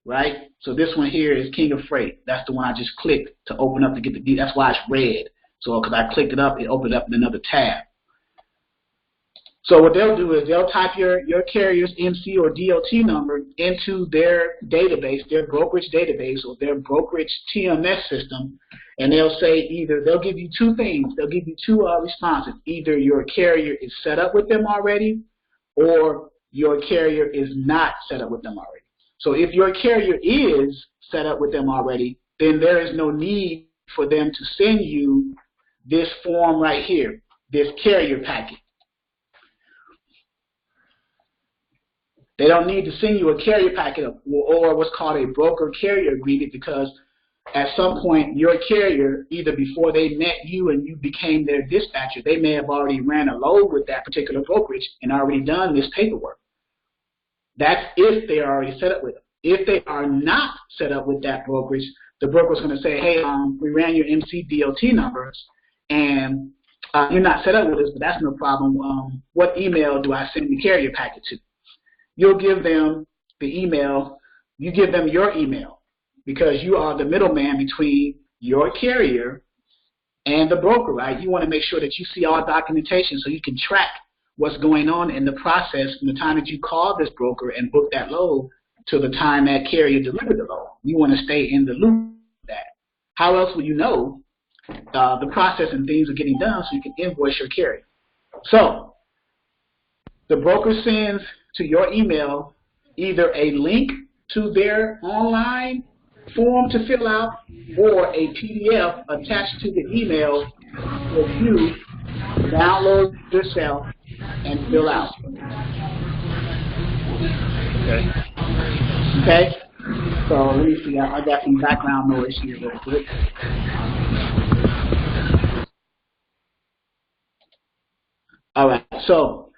right? So this one here is King of Freight. That's the one I just clicked to open up to get the, that's why it's red. So because I clicked it up, it opened up in another tab. So what they'll do is they'll type your carrier's MC or DOT number into their database, their brokerage database or their brokerage TMS system, and they'll say either, they'll give you two things. They'll give you two responses. Either your carrier is set up with them already, or your carrier is not set up with them already. So if your carrier is set up with them already, then there is no need for them to send you this form right here, this carrier packet. They don't need to send you a carrier packet or what's called a broker carrier agreement, because at some point your carrier, either before they met you and you became their dispatcher, they may have already ran a load with that particular brokerage and already done this paperwork. That's if they are already set up with it. If they are not set up with that brokerage, the broker is going to say, hey, we ran your MCDOT numbers and you're not set up with us, but that's no problem. What email do I send the carrier packet to? You'll give them the email. You give them your email, because you are the middleman between your carrier and the broker, right? You want to make sure that you see all documentation so you can track what's going on in the process from the time that you call this broker and book that load to the time that carrier delivered the load. You want to stay in the loop with that. How else will you know the process and things are getting done so you can invoice your carrier? So the broker sends to your email either a link to their online form to fill out or a PDF attached to the email for you to download yourself and fill out. Okay? So let me see. I got some background noise here real quick. All right. So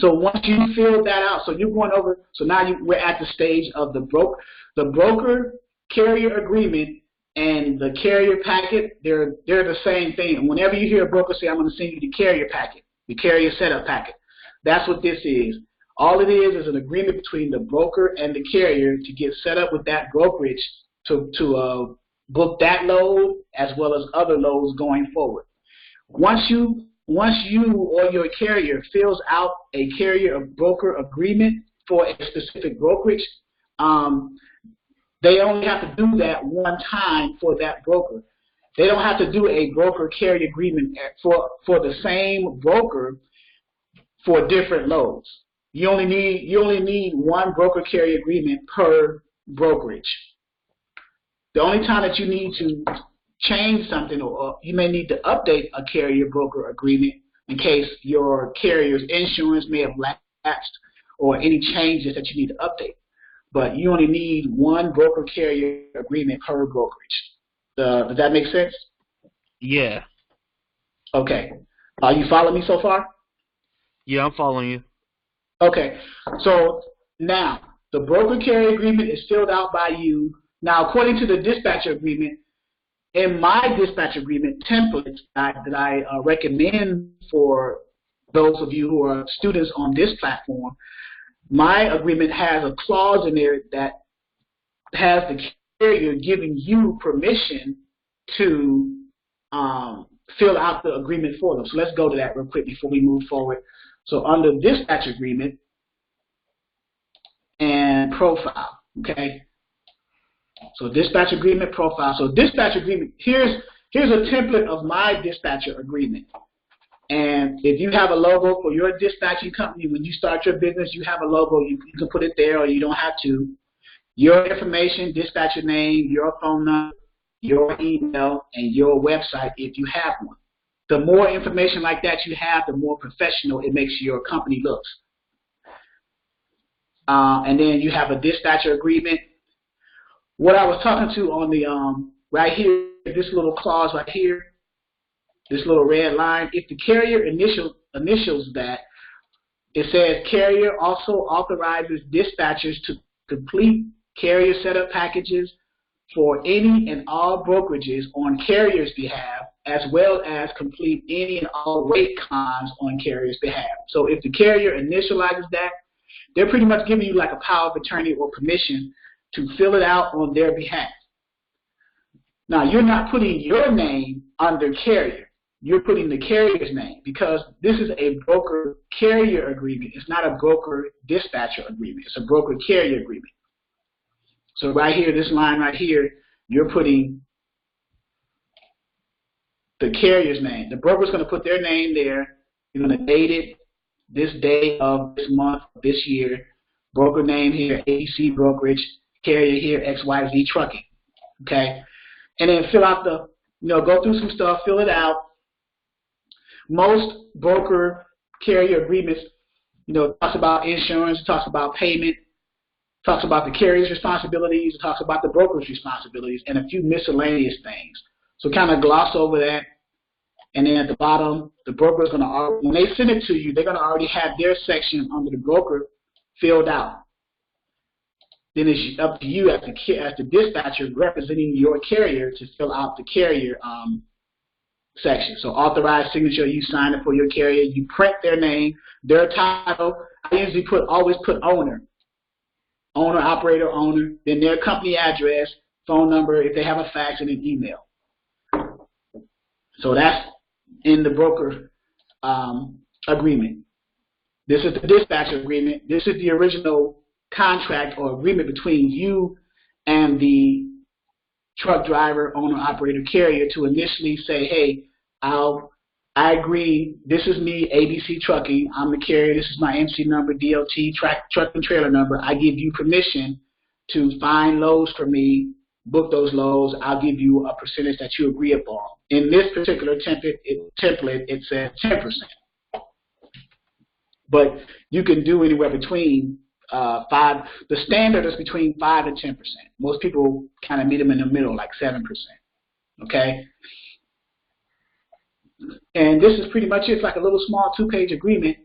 once you fill that out, so you're going over. So now we're at the stage of the broker carrier agreement and the carrier packet. They're the same thing. And whenever you hear a broker say, "I'm going to send you the carrier packet," the carrier setup packet, that's what this is. All it is an agreement between the broker and the carrier to get set up with that brokerage to book that load as well as other loads going forward. Once you or your carrier fills out a carrier or broker agreement for a specific brokerage, they only have to do that one time for that broker. They don't have to do a broker carrier agreement for the same broker for different loads. You only need one broker carrier agreement per brokerage. The only time that you need to change something, or you may need to update a carrier broker agreement in case your carrier's insurance may have lapsed or any changes that you need to update. But you only need one broker carrier agreement per brokerage. Does that make sense? Yeah. Okay. Are you following me so far? Yeah, I'm following you. Okay. So now the broker carrier agreement is filled out by you. Now, according to the dispatcher agreement, in my dispatch agreement template that I recommend for those of you who are students on this platform, my agreement has a clause in there that has the carrier giving you permission to fill out the agreement for them. So let's go to that real quick before we move forward. So under dispatch agreement and profile, okay? So dispatch agreement profile. So dispatch agreement, here's a template of my dispatcher agreement. And if you have a logo for your dispatching company, when you start your business, you have a logo, you can put it there or you don't have to. Your information, dispatcher name, your phone number, your email, and your website if you have one. The more information like that you have, the more professional it makes your company look. And then you have a dispatcher agreement. What I was talking to on the right here, this little clause right here, this little red line, if the carrier initials that, it says carrier also authorizes dispatchers to complete carrier setup packages for any and all brokerages on carrier's behalf, as well as complete any and all rate cons on carrier's behalf. So if the carrier initializes that, they're pretty much giving you like a power of attorney or permission to fill it out on their behalf. Now, you're not putting your name under carrier. You're putting the carrier's name because this is a broker carrier agreement. It's not a broker dispatcher agreement. It's a broker carrier agreement. So right here, this line right here, you're putting the carrier's name. The broker's going to put their name there. You're going to date it this day of this month, this year. Broker name here, ABC Brokerage. Carrier here, XYZ Trucking. okay? And then fill out go through some stuff, fill it out. Most broker carrier agreements, talks about insurance, talks about payment, talks about the carrier's responsibilities, it talks about the broker's responsibilities, and a few miscellaneous things. So kind of gloss over that. And then at the bottom, the broker is going to, when they send it to you, they're going to already have their section under the broker filled out. Then it's up to you as the dispatcher representing your carrier to fill out the carrier section. So authorized signature, you sign it for your carrier, you print their name, their title. I usually always put owner, operator, owner, then their company address, phone number, if they have a fax, and an email. So that's in the broker agreement. This is the dispatcher agreement. This is the original contract or agreement between you and the truck driver, owner, operator, carrier to initially say, hey, I agree, this is me, ABC Trucking, I'm the carrier, this is my MC number, DLT, truck and trailer number. I give you permission to find loads for me, book those loads, I'll give you a percentage that you agree upon. In this particular template, it says 10%. But you can do anywhere between 5, the standard is between 5 and 10%. Most people kind of meet them in the middle, like 7%, okay? And this is pretty much it. It's like a little small 2-page agreement.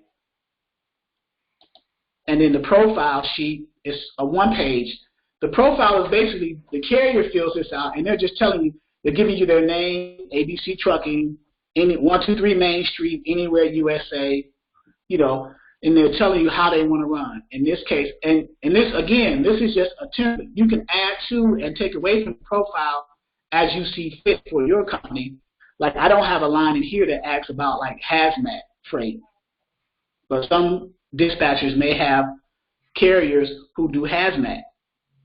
And then the profile sheet is a 1-page. The profile is basically the carrier fills this out, and they're just telling you, they're giving you their name, ABC Trucking, 123 Main Street, anywhere USA, and they're telling you how they want to run. In this case, and this, again, this is just a template. You can add to and take away from the profile as you see fit for your company. Like, I don't have a line in here that asks about, like, hazmat freight. But some dispatchers may have carriers who do hazmat.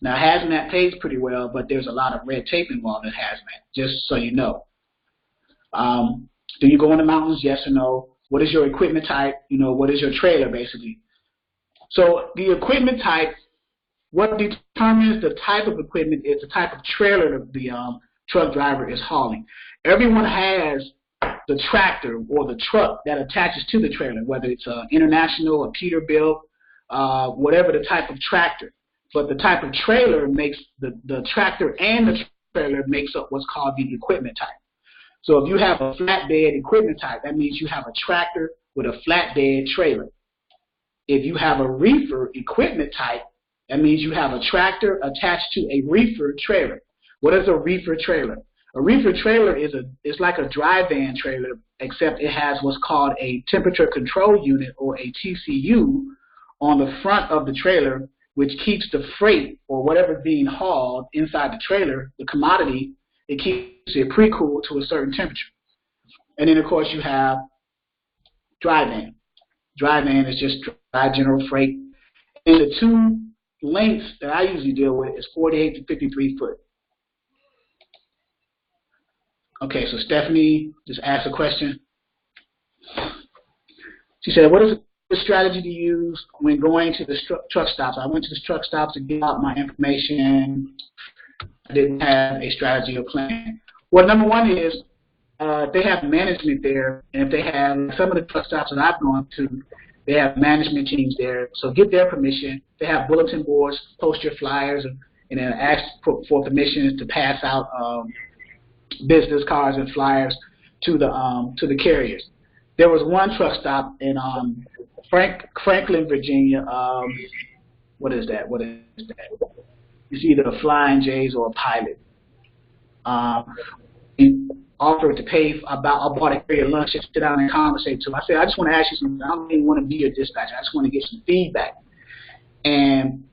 Now, hazmat pays pretty well, but there's a lot of red tape involved in hazmat, just so you know. Do you go in the mountains? Yes or no? What is your equipment type? What is your trailer, basically? So the equipment type, what determines the type of equipment is the type of trailer the truck driver is hauling. Everyone has the tractor or the truck that attaches to the trailer, whether it's international or Peterbilt, whatever the type of tractor. But the type of trailer makes the tractor and the trailer makes up what's called the equipment type. So if you have a flatbed equipment type, that means you have a tractor with a flatbed trailer. If you have a reefer equipment type, that means you have a tractor attached to a reefer trailer. What is a reefer trailer? A reefer trailer is like a dry van trailer, except it has what's called a temperature control unit, or a TCU, on the front of the trailer, which keeps the freight or whatever being hauled inside the trailer, the commodity, it keeps it pre-cooled to a certain temperature. And then, of course, you have dry van. Dry van is just dry general freight. And the two lengths that I usually deal with is 48 to 53 foot. Okay, so Stephanie just asked a question. She said, what is the strategy to use when going to the truck stops? I went to the truck stops to get out my information. I didn't have a strategy or plan. Well, number one is they have management there, and if they have some of the truck stops that I've gone to, they have management teams there. So get their permission. They have bulletin boards, post your flyers, and then ask for permission to pass out business cards and flyers to the carriers. There was one truck stop in Franklin, Virginia. What is that? It's either a Flying J's or a Pilot. He offered to pay I bought a carrier lunch to sit down and conversate to him. I said, I just want to ask you something. I don't even want to be your dispatcher. I just want to get some feedback. And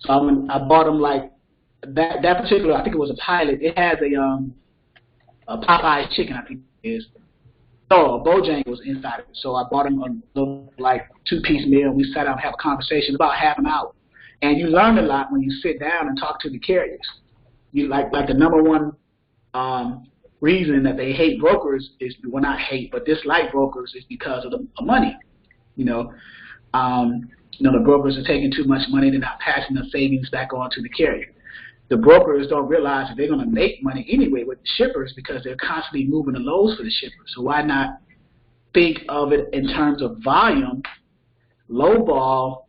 so I bought him like that particular, I think it was a Pilot. It has a Popeye's chicken, I think it is. No, a Bojangles inside of it. So I bought him a little, like, 2-piece meal. We sat down and have a conversation about half an hour. And you learn a lot when you sit down and talk to the carriers. You like the number one reason that they hate brokers is, well, not hate, but dislike brokers is because of the money. The brokers are taking too much money. They're not passing the savings back on to the carrier. the brokers don't realize that they're going to make money anyway with the shippers because they're constantly moving the loads for the shippers. So why not think of it in terms of volume, lowball,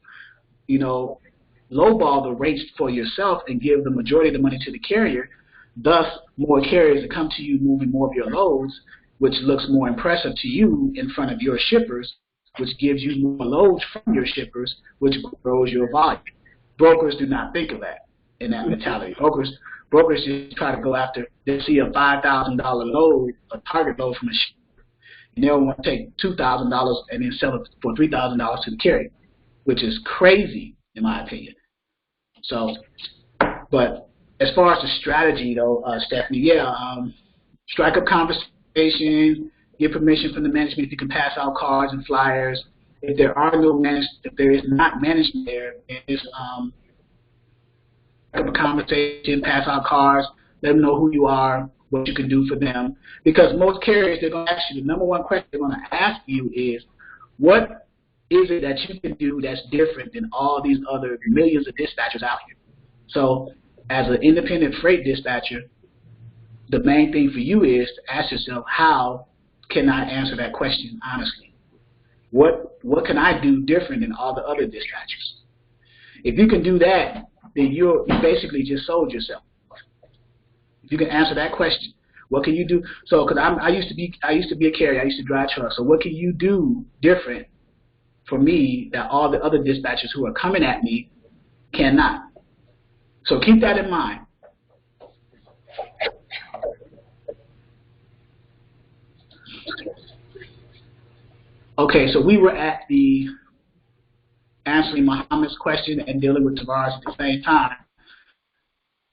lowball the rates for yourself and give the majority of the money to the carrier, thus more carriers that come to you moving more of your loads, which looks more impressive to you in front of your shippers, which gives you more loads from your shippers, which grows your volume. Brokers do not think of that in that mentality. Brokers just try to go after, they see a $5,000 load, a target load from a shipper, and they'll want to take $2,000 and then sell it for $3,000 to the carrier, which is crazy in my opinion. So, but as far as the strategy though, Stephanie, strike up conversations, get permission from the management if you can pass out cards and flyers. If there is not management there, strike up a conversation, pass out cards, let them know who you are, what you can do for them. Because most carriers, they're going to ask you, the number one question they're going to ask you is, what is it that you can do that's different than all these other millions of dispatchers out here? So as an independent freight dispatcher, the main thing for you is to ask yourself, how can I answer that question honestly? What can I do different than all the other dispatchers? If you can do that, then you basically just sold yourself. If you can answer that question, what can you do? So, because I used to be a carrier, I used to drive trucks. So, what can you do different for me that all the other dispatchers who are coming at me cannot? So keep that in mind. Okay, so we were at the answering Muhammad's question and dealing with Tavares at the same time.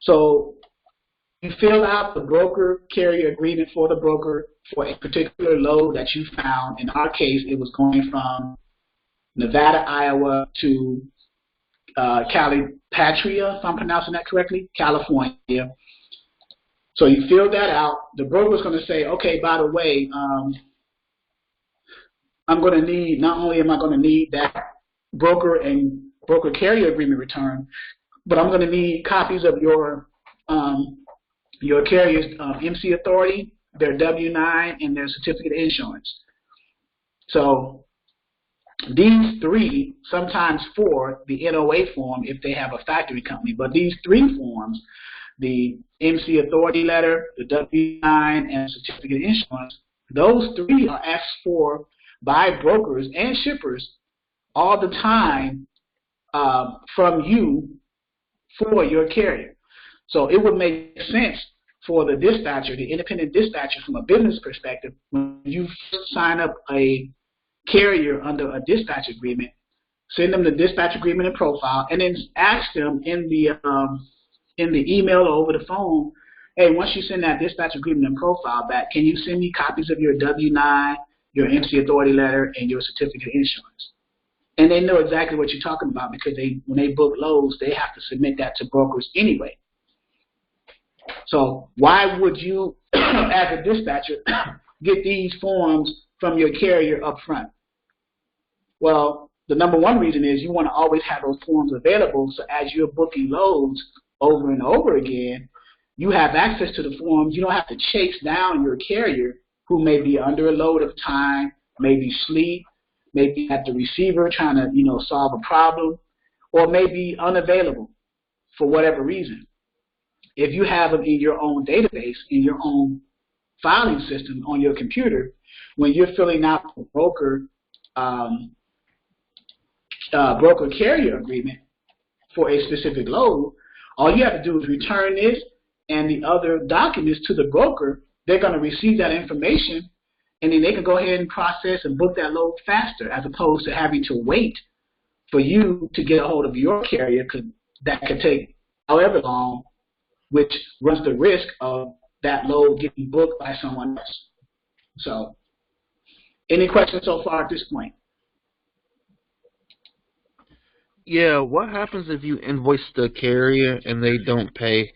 So you fill out the broker-carrier agreement for the broker for a particular load that you found. In our case, it was going from Nevada, Iowa to Calipatria, if I'm pronouncing that correctly, California. So you fill that out. The broker's going to say, okay, by the way, I'm going to need, not only am I going to need that broker and broker carrier agreement return, but I'm going to need copies of your carrier's MC authority, their W-9, and their certificate of insurance. So these three, sometimes four, the NOA form if they have a factory company, but these three forms, the MC authority letter, the W-9, and certificate of insurance, those three are asked for by brokers and shippers all the time from you for your carrier. So it would make sense for the dispatcher, the independent dispatcher, from a business perspective, when you sign up a carrier under a dispatch agreement, send them the dispatch agreement and profile, and then ask them in the email or over the phone, hey, once you send that dispatch agreement and profile back, can you send me copies of your W-9, your MC authority letter, and your certificate of insurance? And they know exactly what you're talking about because when they book loads, they have to submit that to brokers anyway. So why would you, as a dispatcher, get these forms from your carrier up front? Well, the number one reason is you want to always have those forms available, so as you're booking loads over and over again, you have access to the forms. You don't have to chase down your carrier who may be under a load of time, maybe sleep, maybe at the receiver trying to, solve a problem, or maybe unavailable for whatever reason. If you have them in your own database, in your own filing system on your computer, when you're filling out the broker carrier agreement for a specific load, all you have to do is return this and the other documents to the broker. They're going to receive that information, and then they can go ahead and process and book that load faster, as opposed to having to wait for you to get a hold of your carrier, because that could take however long, which runs the risk of that load getting booked by someone else. So, any questions so far at this point? Yeah, what happens if you invoice the carrier and they don't pay?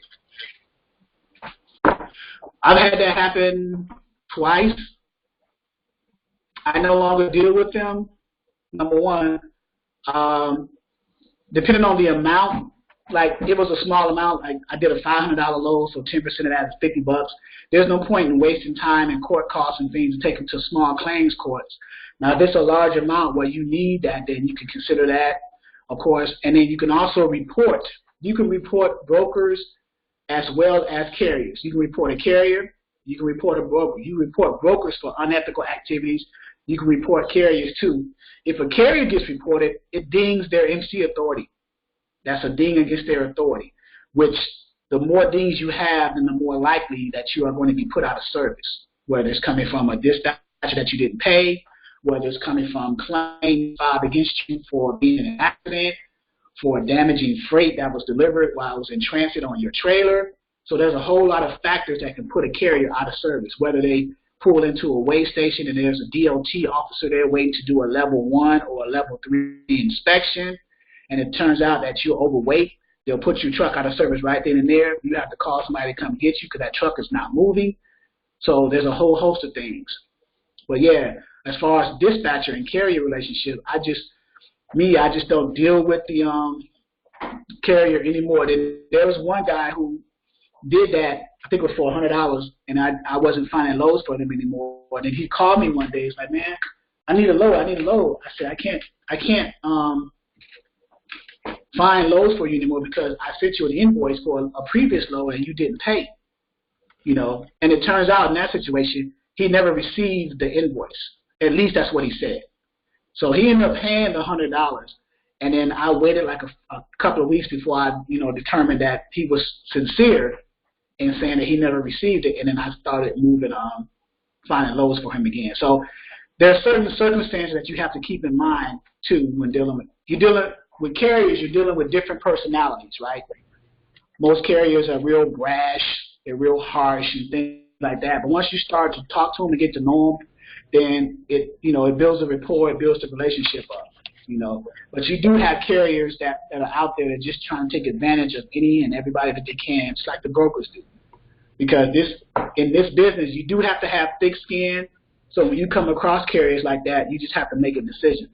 I've had that happen twice. I no longer deal with them. Number one, depending on the amount like it was a small amount. Like I did a $500 load, so 10% of that is $50. There's no point in wasting time and court costs and things to take them to small claims courts. Now, if it's a large amount where you need that, then you can consider that, of course. And then you can also report. You can report brokers as well as carriers. You can report a carrier. You can report a broker. You report brokers for unethical activities. You can report carriers too. If a carrier gets reported, it dings their MC authority. That's a ding against their authority, which the more dings you have, then the more likely that you are going to be put out of service, whether it's coming from a dispatcher that you didn't pay, whether it's coming from claims filed against you for being in an accident, for damaging freight that was delivered while it was in transit on your trailer. So there's a whole lot of factors that can put a carrier out of service, whether they pull into a weigh station and there's a DOT officer there waiting to do a level 1 or a level 3 inspection, and it turns out that you're overweight. They'll put your truck out of service right then and there. You have to call somebody to come get you because that truck is not moving. So there's a whole host of things. But yeah, as far as dispatcher and carrier relationship, I just don't deal with the carrier anymore. There was one guy who did that, I think it was for $100, and I wasn't finding loads for them anymore. And then he called me one day. He's like, man, I need a load. I said, I can't find loads for you anymore because I sent you an invoice for a previous load and you didn't pay. You know, and it turns out in that situation, he never received the invoice. At least that's what he said. So he ended up paying the $100, and then I waited like a couple of weeks before I, determined that he was sincere in saying that he never received it, and then I started moving, finding loads for him again. So there are certain circumstances that you have to keep in mind too when dealing with carriers. You're dealing with different personalities, right? Most carriers are real brash, they're real harsh and things like that. But once you start to talk to them and get to know them, then it builds a rapport, it builds the relationship up, But you do have carriers that are out there that are just trying to take advantage of any and everybody that they can, just like the brokers do. Because in this business, you do have to have thick skin. So when you come across carriers like that, you just have to make a decision,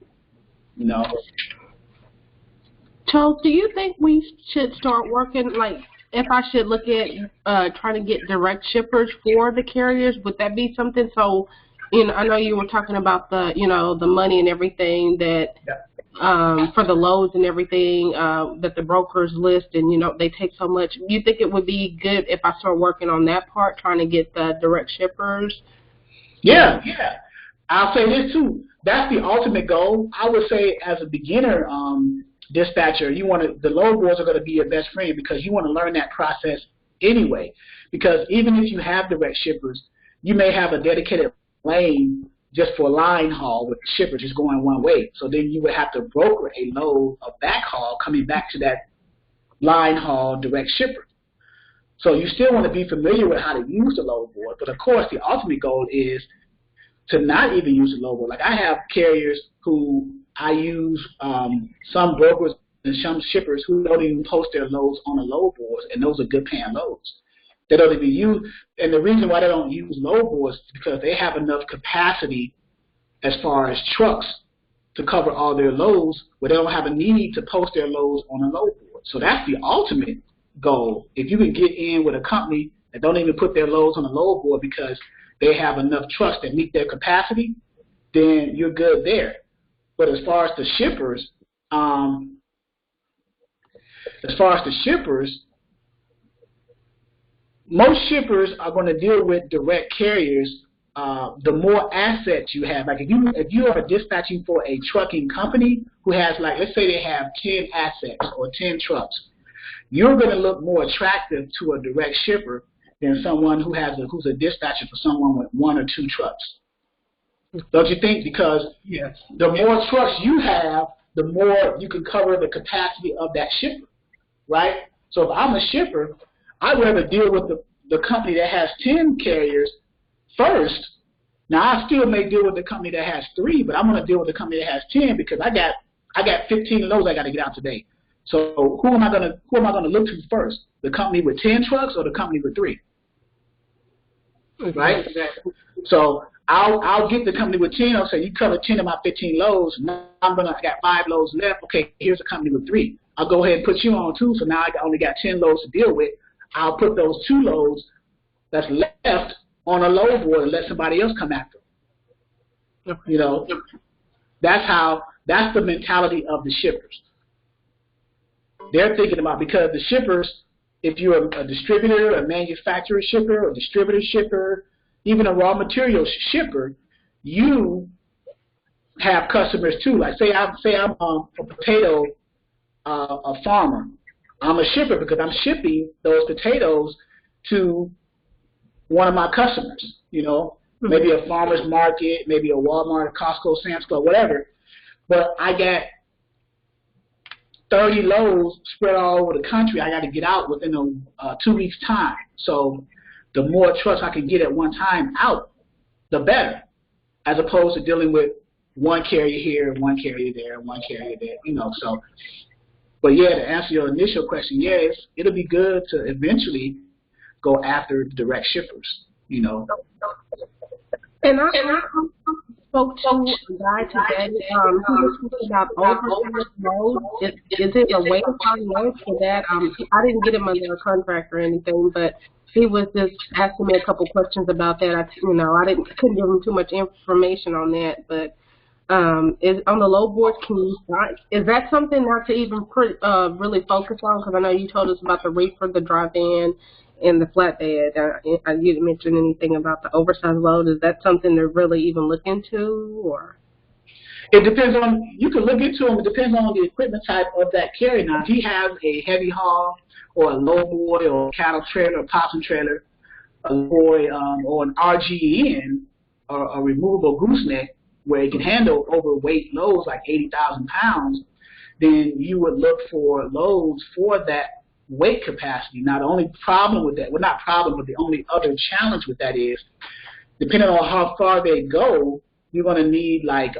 So do you think we should start working, like, if I should look at trying to get direct shippers for the carriers, would that be something? So, I know you were talking about the, the money and everything that, for the loads and everything that the brokers list and, they take so much. Do you think it would be good if I start working on that part, trying to get the direct shippers? Yeah. I'll say this too. That's the ultimate goal. I would say as a beginner dispatcher, the load boards are going to be your best friend because you want to learn that process anyway. Because even if you have direct shippers, you may have a dedicated lane just for line haul with the shipper just going one way. So then you would have to broker a load of backhaul coming back to that line haul direct shipper. So you still want to be familiar with how to use the load board. But of course, the ultimate goal is to not even use the load board. Like I have carriers who I use, some brokers and some shippers who don't even post their loads on the load boards, and those are good paying loads. They don't even use, and the reason why they don't use load boards is because they have enough capacity as far as trucks to cover all their loads, where they don't have a need to post their loads on a load board. So that's the ultimate goal. If you can get in with a company that don't even put their loads on a load board because they have enough trucks that meet their capacity, then you're good there. But as far as the shippers, most shippers are going to deal with direct carriers. The more assets you have, like if you are dispatching for a trucking company who has, like, let's say they have 10 assets or 10 trucks, you're going to look more attractive to a direct shipper than someone who's a dispatcher for someone with 1 or 2 trucks. Don't you think? Because the more trucks you have, the more you can cover the capacity of that shipper, right? So if I'm a shipper, I'd rather deal with the company that has 10 carriers first. Now, I still may deal with the company that has 3, but I'm going to deal with the company that has 10 because I got 15 loads I got to get out today. So who am I going to look to first? The company with 10 trucks or the company with 3? Right? Exactly. So I'll get the company with 10. I'll say, you cover 10 of my 15 loads. Now I got 5 loads left. Okay, here's a company with 3. I'll go ahead and put you on too. So now I only got 10 loads to deal with. I'll put those 2 loads that's left on a load board and let somebody else come after them. You know, that's the mentality of the shippers. They're thinking about, because the shippers, if you're a distributor, a manufacturer shipper, a distributor shipper, even a raw material shipper, you have customers too. Like say I'm a potato a farmer. I'm a shipper because I'm shipping those potatoes to one of my customers. You know, maybe a farmer's market, maybe a Walmart, a Costco, Sam's Club, whatever. But I got 30 loads spread all over the country. I got to get out within 2 weeks' time. So the more trucks I can get at one time out, the better, as opposed to dealing with one carrier here, one carrier there, one carrier there, you know. So, but yeah, to answer your initial question, yes, it'll be good to eventually go after direct shippers, you know. And I spoke to a guy today. He was talking about oversized loads. Is it a way to find loads for that? I didn't get him under a contract or anything, but he was just asking me a couple questions about that. I couldn't give him too much information on that, but is on the load board, is that something not to even really focus on? Because I know you told us about the reefer, the dry van, and the flatbed. You didn't mention anything about the oversized load. Is that something to really even look into, or? It depends on, you can look into them. It depends on the equipment type of that carrier. Now, if he has a heavy haul or a low boy or a cattle trailer or possum trailer, a boy or an RGN or a removable gooseneck where it can handle overweight loads like 80,000 pounds, then you would look for loads for that weight capacity. Now, the only problem with that, well, not problem, but the only other challenge with that is, depending on how far they go, you're going to need like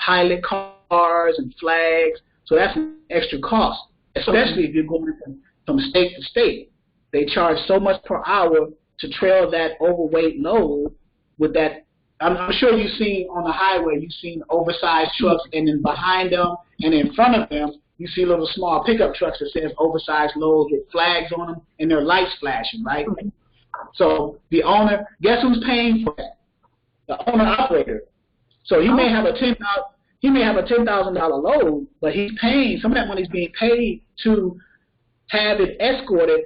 pilot cars and flags. So that's an extra cost, especially if you're going from state to state. They charge so much per hour to trail that overweight load with that. I'm sure you've seen on the highway, you've seen oversized trucks, and then behind them and in front of them, you see little small pickup trucks that says oversized loads with flags on them and their lights flashing, right? So the owner, guess who's paying for that? The owner-operator. So he may have a $10,000 load, but he's paying, some of that money is being paid to have it escorted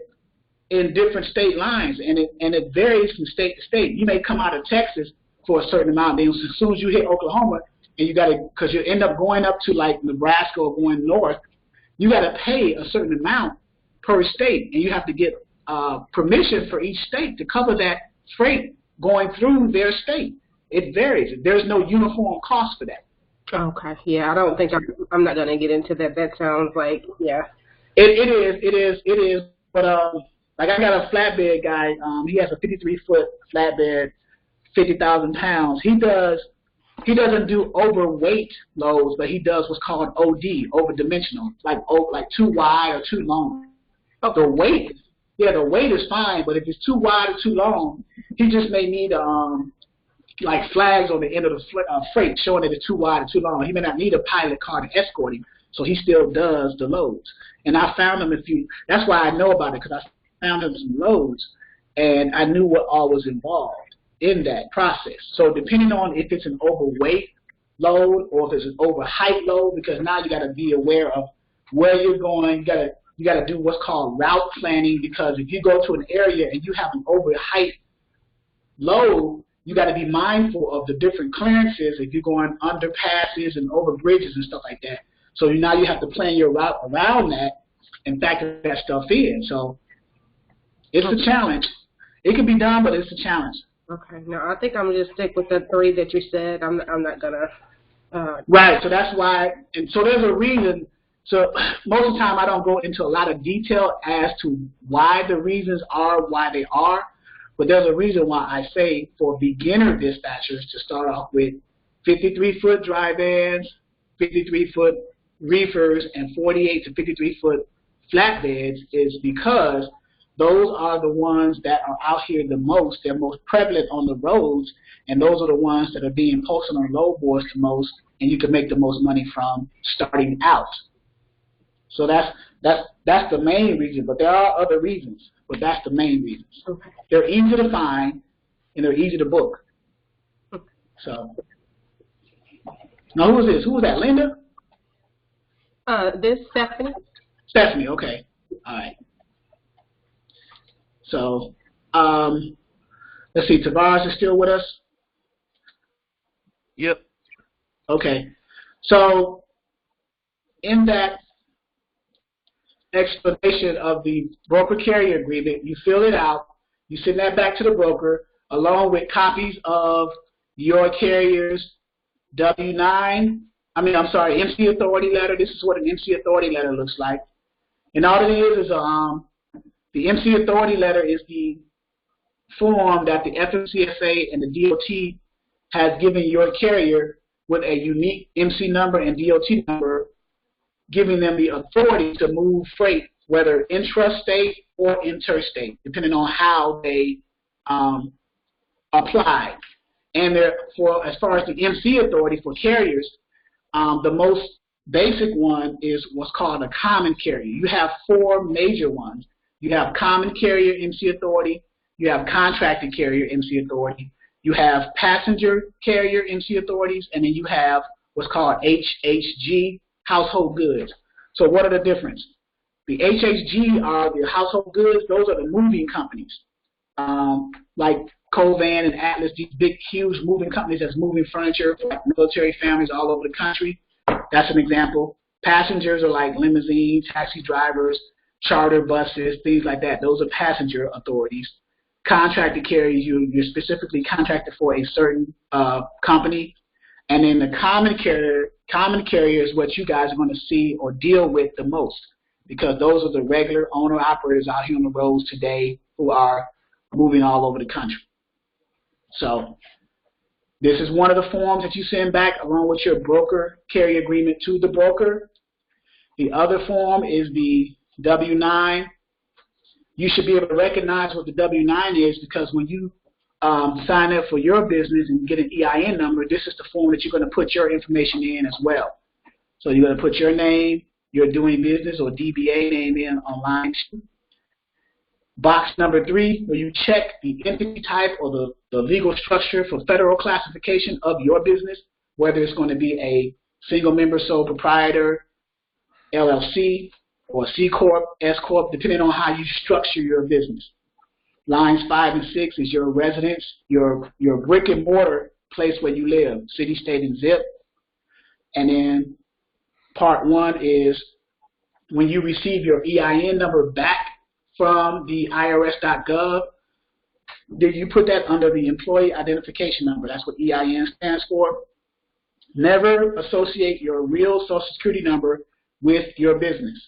in different state lines, and it varies from state to state. You may come out of Texas for a certain amount, then as soon as you hit Oklahoma, and you got to, because you end up going up to like Nebraska or going north, you got to pay a certain amount per state, and you have to get permission for each state to cover that freight going through their state. It varies. There's no uniform cost for that. Okay, yeah, I don't think I'm not going to get into that. That sounds like, yeah. It is. But like I got a flatbed guy. He has a 53-foot flatbed, 50,000 pounds. He doesn't do overweight loads, but he does what's called OD, over-dimensional, like too wide or too long. The weight is fine, but if it's too wide or too long, he just may need like flags on the end of the freight showing that it's too wide or too long. He may not need a pilot car to escort him, so he still does the loads. And I found him that's why I know about it, because I found him some loads, and I knew what all was involved in that process. So depending on if it's an overweight load or if it's an over height load, because now you got to be aware of where you're going. You got to do what's called route planning, because if you go to an area and you have an over height load, you got to be mindful of the different clearances if you're going underpasses and over bridges and stuff like that. So now you have to plan your route around that and factor that stuff in. So it's a challenge. It can be done, but it's a challenge. Okay. No, I think I'm going to stick with the 3 that you said. I'm not going to. Right. So that's why. And so there's a reason. So most of the time I don't go into a lot of detail as to why the reasons are why they are. But there's a reason why I say for beginner dispatchers to start off with 53-foot dry vans, 53-foot reefers, and 48 to 53-foot flatbeds, is because those are the ones that are out here the most. They're most prevalent on the roads, and those are the ones that are being posted on load boards the most, and you can make the most money from starting out. So that's the main reason, but there are other reasons, but that's the main reasons. Okay. They're easy to find and they're easy to book. So now who is this? Who was that? Linda? This Stephanie. Stephanie, okay. All right. So let's see, Tavares is still with us? Yep. Okay. So in that explanation of the broker-carrier agreement, you fill it out, you send that back to the broker along with copies of your carrier's MC authority letter. This is what an MC authority letter looks like. And all it is the MC authority letter is the form that the FMCSA and the DOT has given your carrier with a unique MC number and DOT number, giving them the authority to move freight, whether intrastate or interstate, depending on how they apply. And therefore, as far as the MC authority for carriers, the most basic one is what's called a common carrier. You have four major ones. You have common carrier MC authority, you have contracted carrier MC authority, you have passenger carrier MC authorities, and then you have what's called HHG, household goods. So what are the difference? The HHG are the household goods. Those are the moving companies, like Covan and Atlas, these big, huge moving companies that's moving furniture for like military families all over the country. That's an example. Passengers are like limousines, taxi drivers, charter buses, things like that. Those are passenger authorities. Contracted carriers, you're specifically contracted for a certain company. And then the common carrier is what you guys are going to see or deal with the most, because those are the regular owner-operators out here on the roads today who are moving all over the country. So this is one of the forms that you send back along with your broker carrier agreement to the broker. The other form is the W-9. You should be able to recognize what the W-9 is, because when you sign up for your business and get an EIN number, this is the form that you're going to put your information in as well. So you're going to put your name, your doing business or DBA name in on line 2. Box number 3, where you check the entity type or the legal structure for federal classification of your business, whether it's going to be a single member sole proprietor, LLC, or C Corp, S Corp, depending on how you structure your business. Lines 5 and 6 is your residence, your brick and mortar place where you live, city, state, and zip. And then part 1 is when you receive your EIN number back from the IRS.gov, then you put that under the employee identification number. That's what EIN stands for. Never associate your real Social Security number with your business.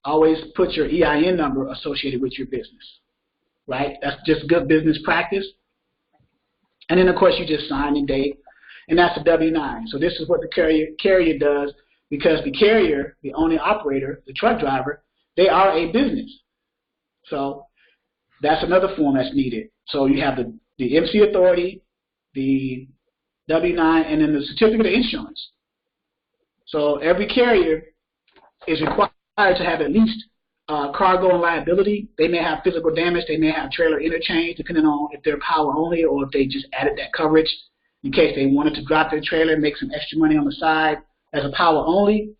Always put your EIN number associated with your business, right? That's just good business practice. And then, of course, you just sign and date, and that's a W-9. So this is what the carrier does, because the carrier, the owner operator, the truck driver, they are a business. So that's another form that's needed. So you have the MC authority, the W-9, and then the certificate of insurance. So every carrier is required to have at least cargo and liability. They may have physical damage. They may have trailer interchange, depending on if they're power only or if they just added that coverage in case they wanted to drop their trailer and make some extra money on the side as a power only.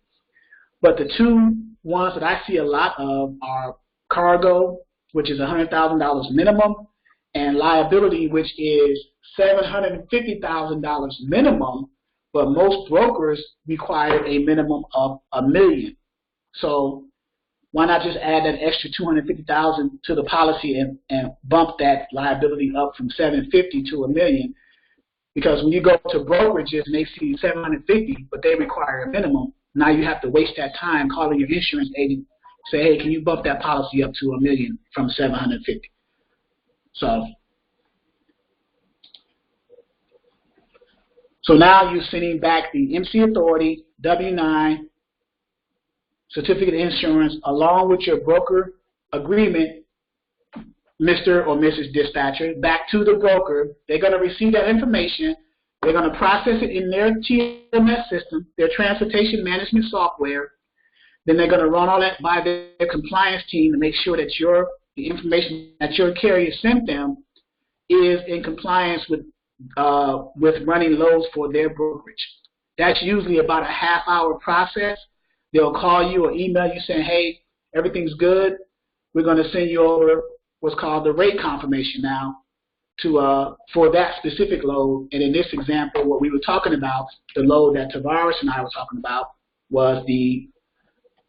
But the two ones that I see a lot of are cargo, which is $100,000 minimum, and liability, which is $750,000 minimum, but most brokers require a minimum of $1 million. So why not just add that extra $250,000 to the policy and bump that liability up from $750,000 to $1 million? Because when you go to brokerages and they see $750,000, but they require a minimum, now you have to waste that time calling your insurance agent, say, hey, can you bump that policy up to $1 million from $750,000? So now you're sending back the MC authority, W-9, certificate of insurance, along with your broker agreement, Mr. or Mrs. Dispatcher, back to the broker. They're going to receive that information. They're going to process it in their TMS system, their transportation management software. Then they're going to run all that by their compliance team to make sure that the information that your carrier sent them is in compliance with running loads for their brokerage. That's usually about a half-hour process. They'll call you or email you saying, hey, everything's good. We're going to send you over what's called the rate confirmation now for that specific load. And in this example, what we were talking about, the load that Tavares and I were talking about, was the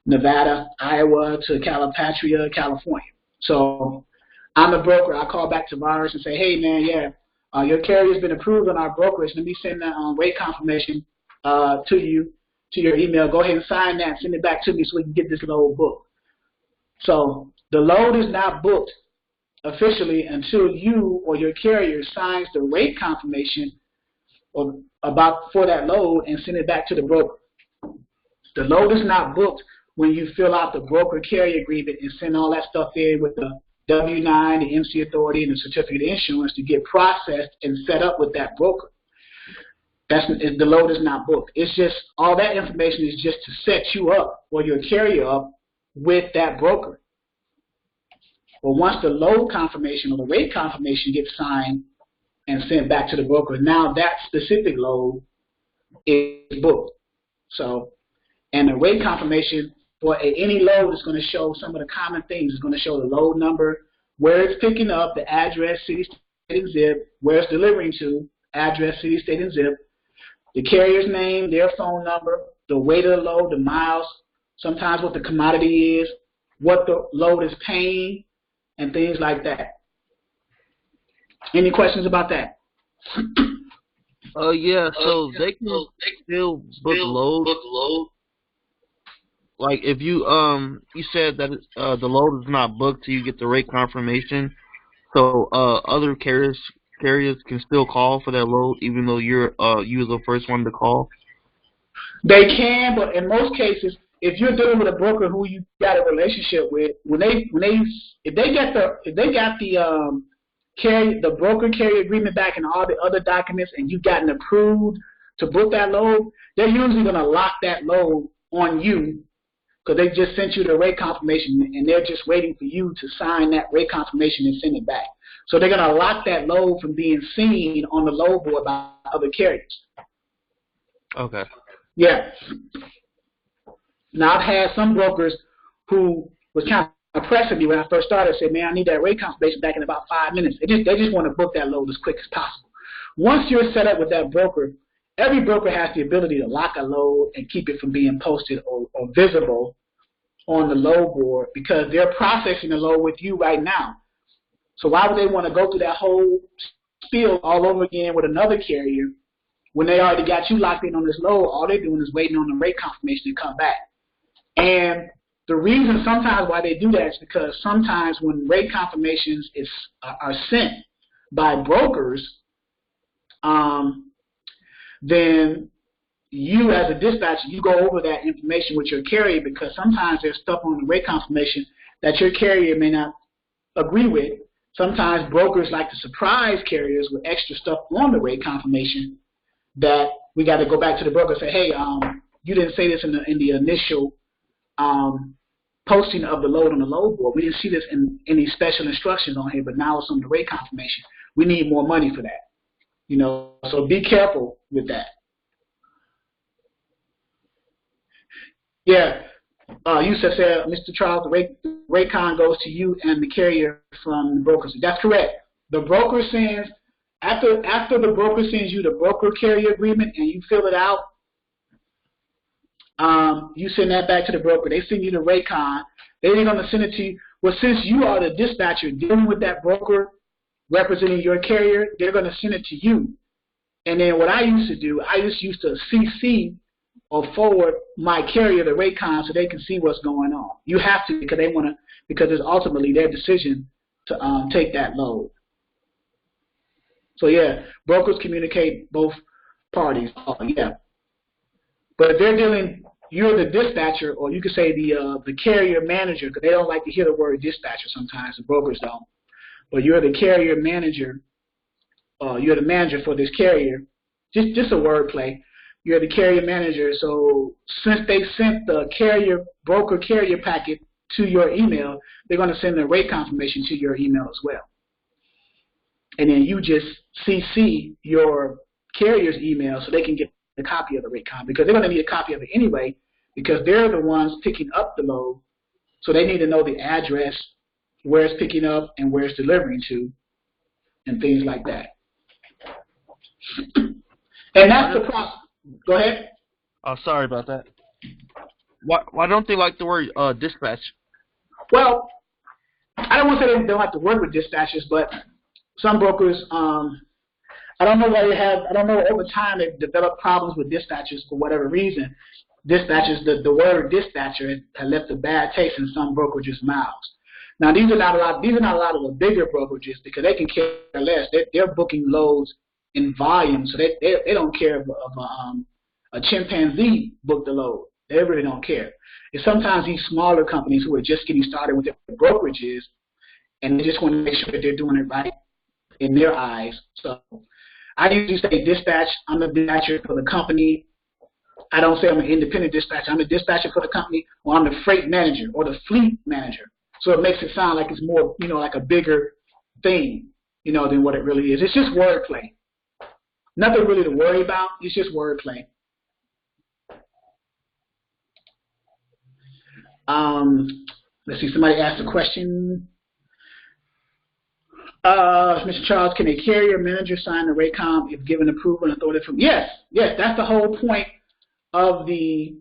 Nevada, Iowa to Calipatria, California. So I'm the broker. I call back Tavares and say, hey, man, yeah, your carrier's been approved on our brokerage. Let me send the rate confirmation to you, to your email. Go ahead and sign that. Send it back to me so we can get this load booked. So the load is not booked officially until you or your carrier signs the rate confirmation for that load and send it back to the broker. The load is not booked when you fill out the broker-carrier agreement and send all that stuff in with the W-9, the MC authority, and the certificate of insurance to get processed and set up with that broker. The load is not booked. It's just all that information is just to set you up or your carrier up with that broker. Well, once the load confirmation or the rate confirmation gets signed and sent back to the broker, now that specific load is booked. So, and the rate confirmation for any load is going to show some of the common things. It's going to show the load number, where it's picking up, the address, city, state, and zip, where it's delivering to, address, city, state, and zip, the carrier's name, their phone number, the weight of the load, the miles, sometimes what the commodity is, what the load is paying, and things like that. Any questions about that? Yeah, so they can still book load. Like if you said that the load is not booked till you get the rate confirmation, so other carriers can still call for that load even though you're the first one to call. They can, but in most cases, if you're dealing with a broker who you got a relationship with, if they got the broker carrier agreement back and all the other documents, and you've gotten approved to book that load, they're usually going to lock that load on you because they just sent you the rate confirmation and they're just waiting for you to sign that rate confirmation and send it back. So they're going to lock that load from being seen on the load board by other carriers. Okay. Yeah. Now, I've had some brokers who was kind of pressing me when I first started, said, man, I need that rate confirmation back in about 5 minutes. They just want to book that load as quick as possible. Once you're set up with that broker, every broker has the ability to lock a load and keep it from being posted or visible on the load board because they're processing the load with you right now. So why would they want to go through that whole spiel all over again with another carrier when they already got you locked in on this load? All they're doing is waiting on the rate confirmation to come back. And the reason sometimes why they do that is because sometimes when rate confirmations are sent by brokers, then you as a dispatcher, you go over that information with your carrier because sometimes there's stuff on the rate confirmation that your carrier may not agree with. Sometimes brokers like to surprise carriers with extra stuff on the rate confirmation that we got to go back to the broker and say, hey, you didn't say this in the initial posting of the load on the load board. We didn't see this in any special instructions on here, but now it's on the rate confirmation. We need more money for that. So be careful with that. Yeah, you said, Mr. Charles, the rate con goes to you and the carrier from the broker. That's correct. The broker sends, after the broker sends you the broker carrier agreement and you fill it out, you send that back to the broker. They send you the rate con. They're going to send it to you. Well, since you are the dispatcher dealing with that broker representing your carrier, they're going to send it to you. And then what I used to do, I just used to CC or forward my carrier the rate con so they can see what's going on. You have to because it's ultimately their decision to take that load. So yeah, brokers communicate both parties. Yeah. But if they're dealing, you're the dispatcher, or you could say the carrier manager, because they don't like to hear the word dispatcher sometimes, the brokers don't. But you're the carrier manager, you're the manager for this carrier. Just a word play. you're the carrier manager. So since they sent the broker carrier packet to your email, they're going to send the rate confirmation to your email as well. And then you just CC your carrier's email so they can get a copy of the rate con, because they're going to need a copy of it anyway, because they're the ones picking up the load. So they need to know the address, where it's picking up and where it's delivering to, and things like that. And that's the process. Go ahead. Oh, sorry about that. Why don't they like the word dispatch? Well, I don't want to say they don't have to work with dispatchers, but some brokers, I don't know why I don't know, over time they've developed problems with dispatchers for whatever reason. Dispatchers, the word dispatcher has left a bad taste in some brokerages' mouths. Now these are not a lot of the bigger brokerages, because they can care less. They're booking loads in volume, so they don't care if a chimpanzee booked the load. They really don't care. It's sometimes these smaller companies who are just getting started with their brokerages, and they just want to make sure that they're doing it right in their eyes. So I usually say dispatch. I'm a dispatcher for the company. I don't say I'm an independent dispatcher. I'm a dispatcher for the company, or I'm the freight manager or the fleet manager. So it makes it sound like it's more, like a bigger thing, than what it really is. It's just wordplay. Nothing really to worry about. It's just wordplay. Let's see. Somebody asked a question. Mr. Charles, can a carrier manager sign the rate comp if given approval and authority from? Yes. That's the whole point of the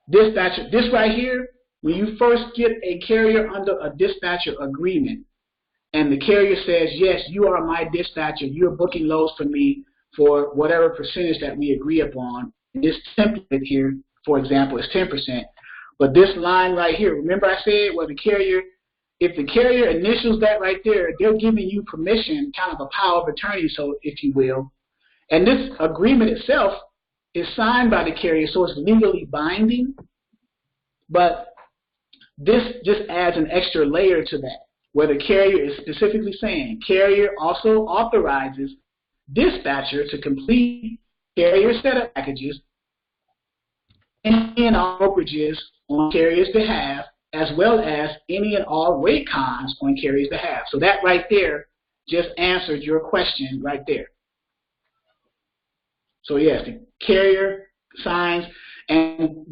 dispatcher. This right here, when you first get a carrier under a dispatcher agreement, and the carrier says, yes, you are my dispatcher, you're booking loads for me for whatever percentage that we agree upon. This template here, for example, is 10%. But this line right here, remember I said, well, if the carrier initials that right there, they're giving you permission, kind of a power of attorney, so if you will. And this agreement itself is signed by the carrier, so it's legally binding. But this just adds an extra layer to that, where the carrier is specifically saying, carrier also authorizes dispatcher to complete carrier setup packages and all brokerages on carrier's behalf, as well as any and all rate cons on carrier's behalf. So that right there just answered your question right there. So yes, the carrier signs, and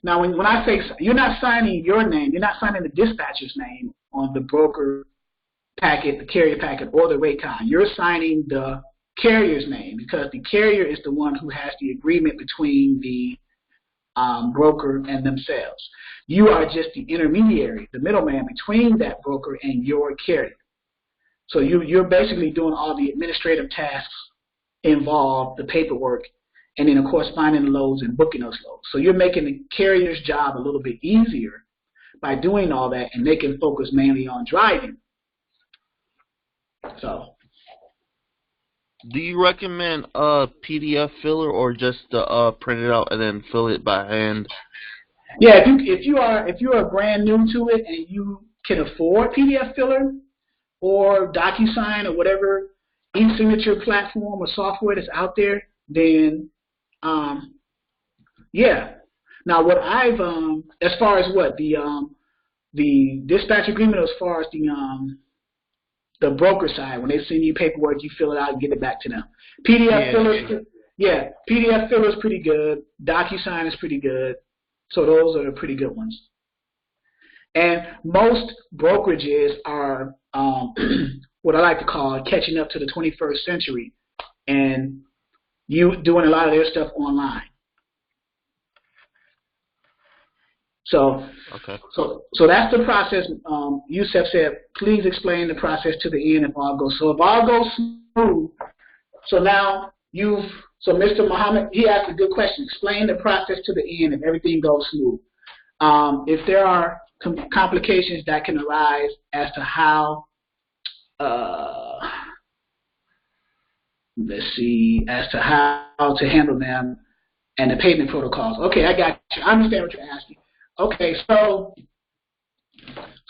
now when I say, you're not signing your name, you're not signing the dispatcher's name on the broker packet, the carrier packet, or the rate con. You're signing the carrier's name, because the carrier is the one who has the agreement between the broker and themselves. You are just the intermediary, the middleman between that broker and your carrier. So you're basically doing all the administrative tasks involved, the paperwork, and then, of course, finding the loads and booking those loads. So you're making the carrier's job a little bit easier by doing all that, and they can focus mainly on driving. So, do you recommend a PDF filler, or just print it out and then fill it by hand? Yeah, if you are brand new to it and you can afford PDF filler or DocuSign or whatever e-signature platform or software that's out there, then yeah. Now what I've as far as what the dispatch agreement, as far as the broker side, when they send you paperwork, you fill it out and get it back to them. PDF filler is pretty good. DocuSign is pretty good. So those are the pretty good ones. And most brokerages are what I like to call catching up to the 21st century, and you doing a lot of their stuff online. So, okay. So that's the process. Yusef said, please explain the process to the end if all goes. So if all goes smooth, so now so Mr. Muhammad, he asked a good question. Explain the process to the end if everything goes smooth. If there are complications that can arise as to how, as to how to handle them and the payment protocols. Okay, I got you. I understand what you're asking. Okay, so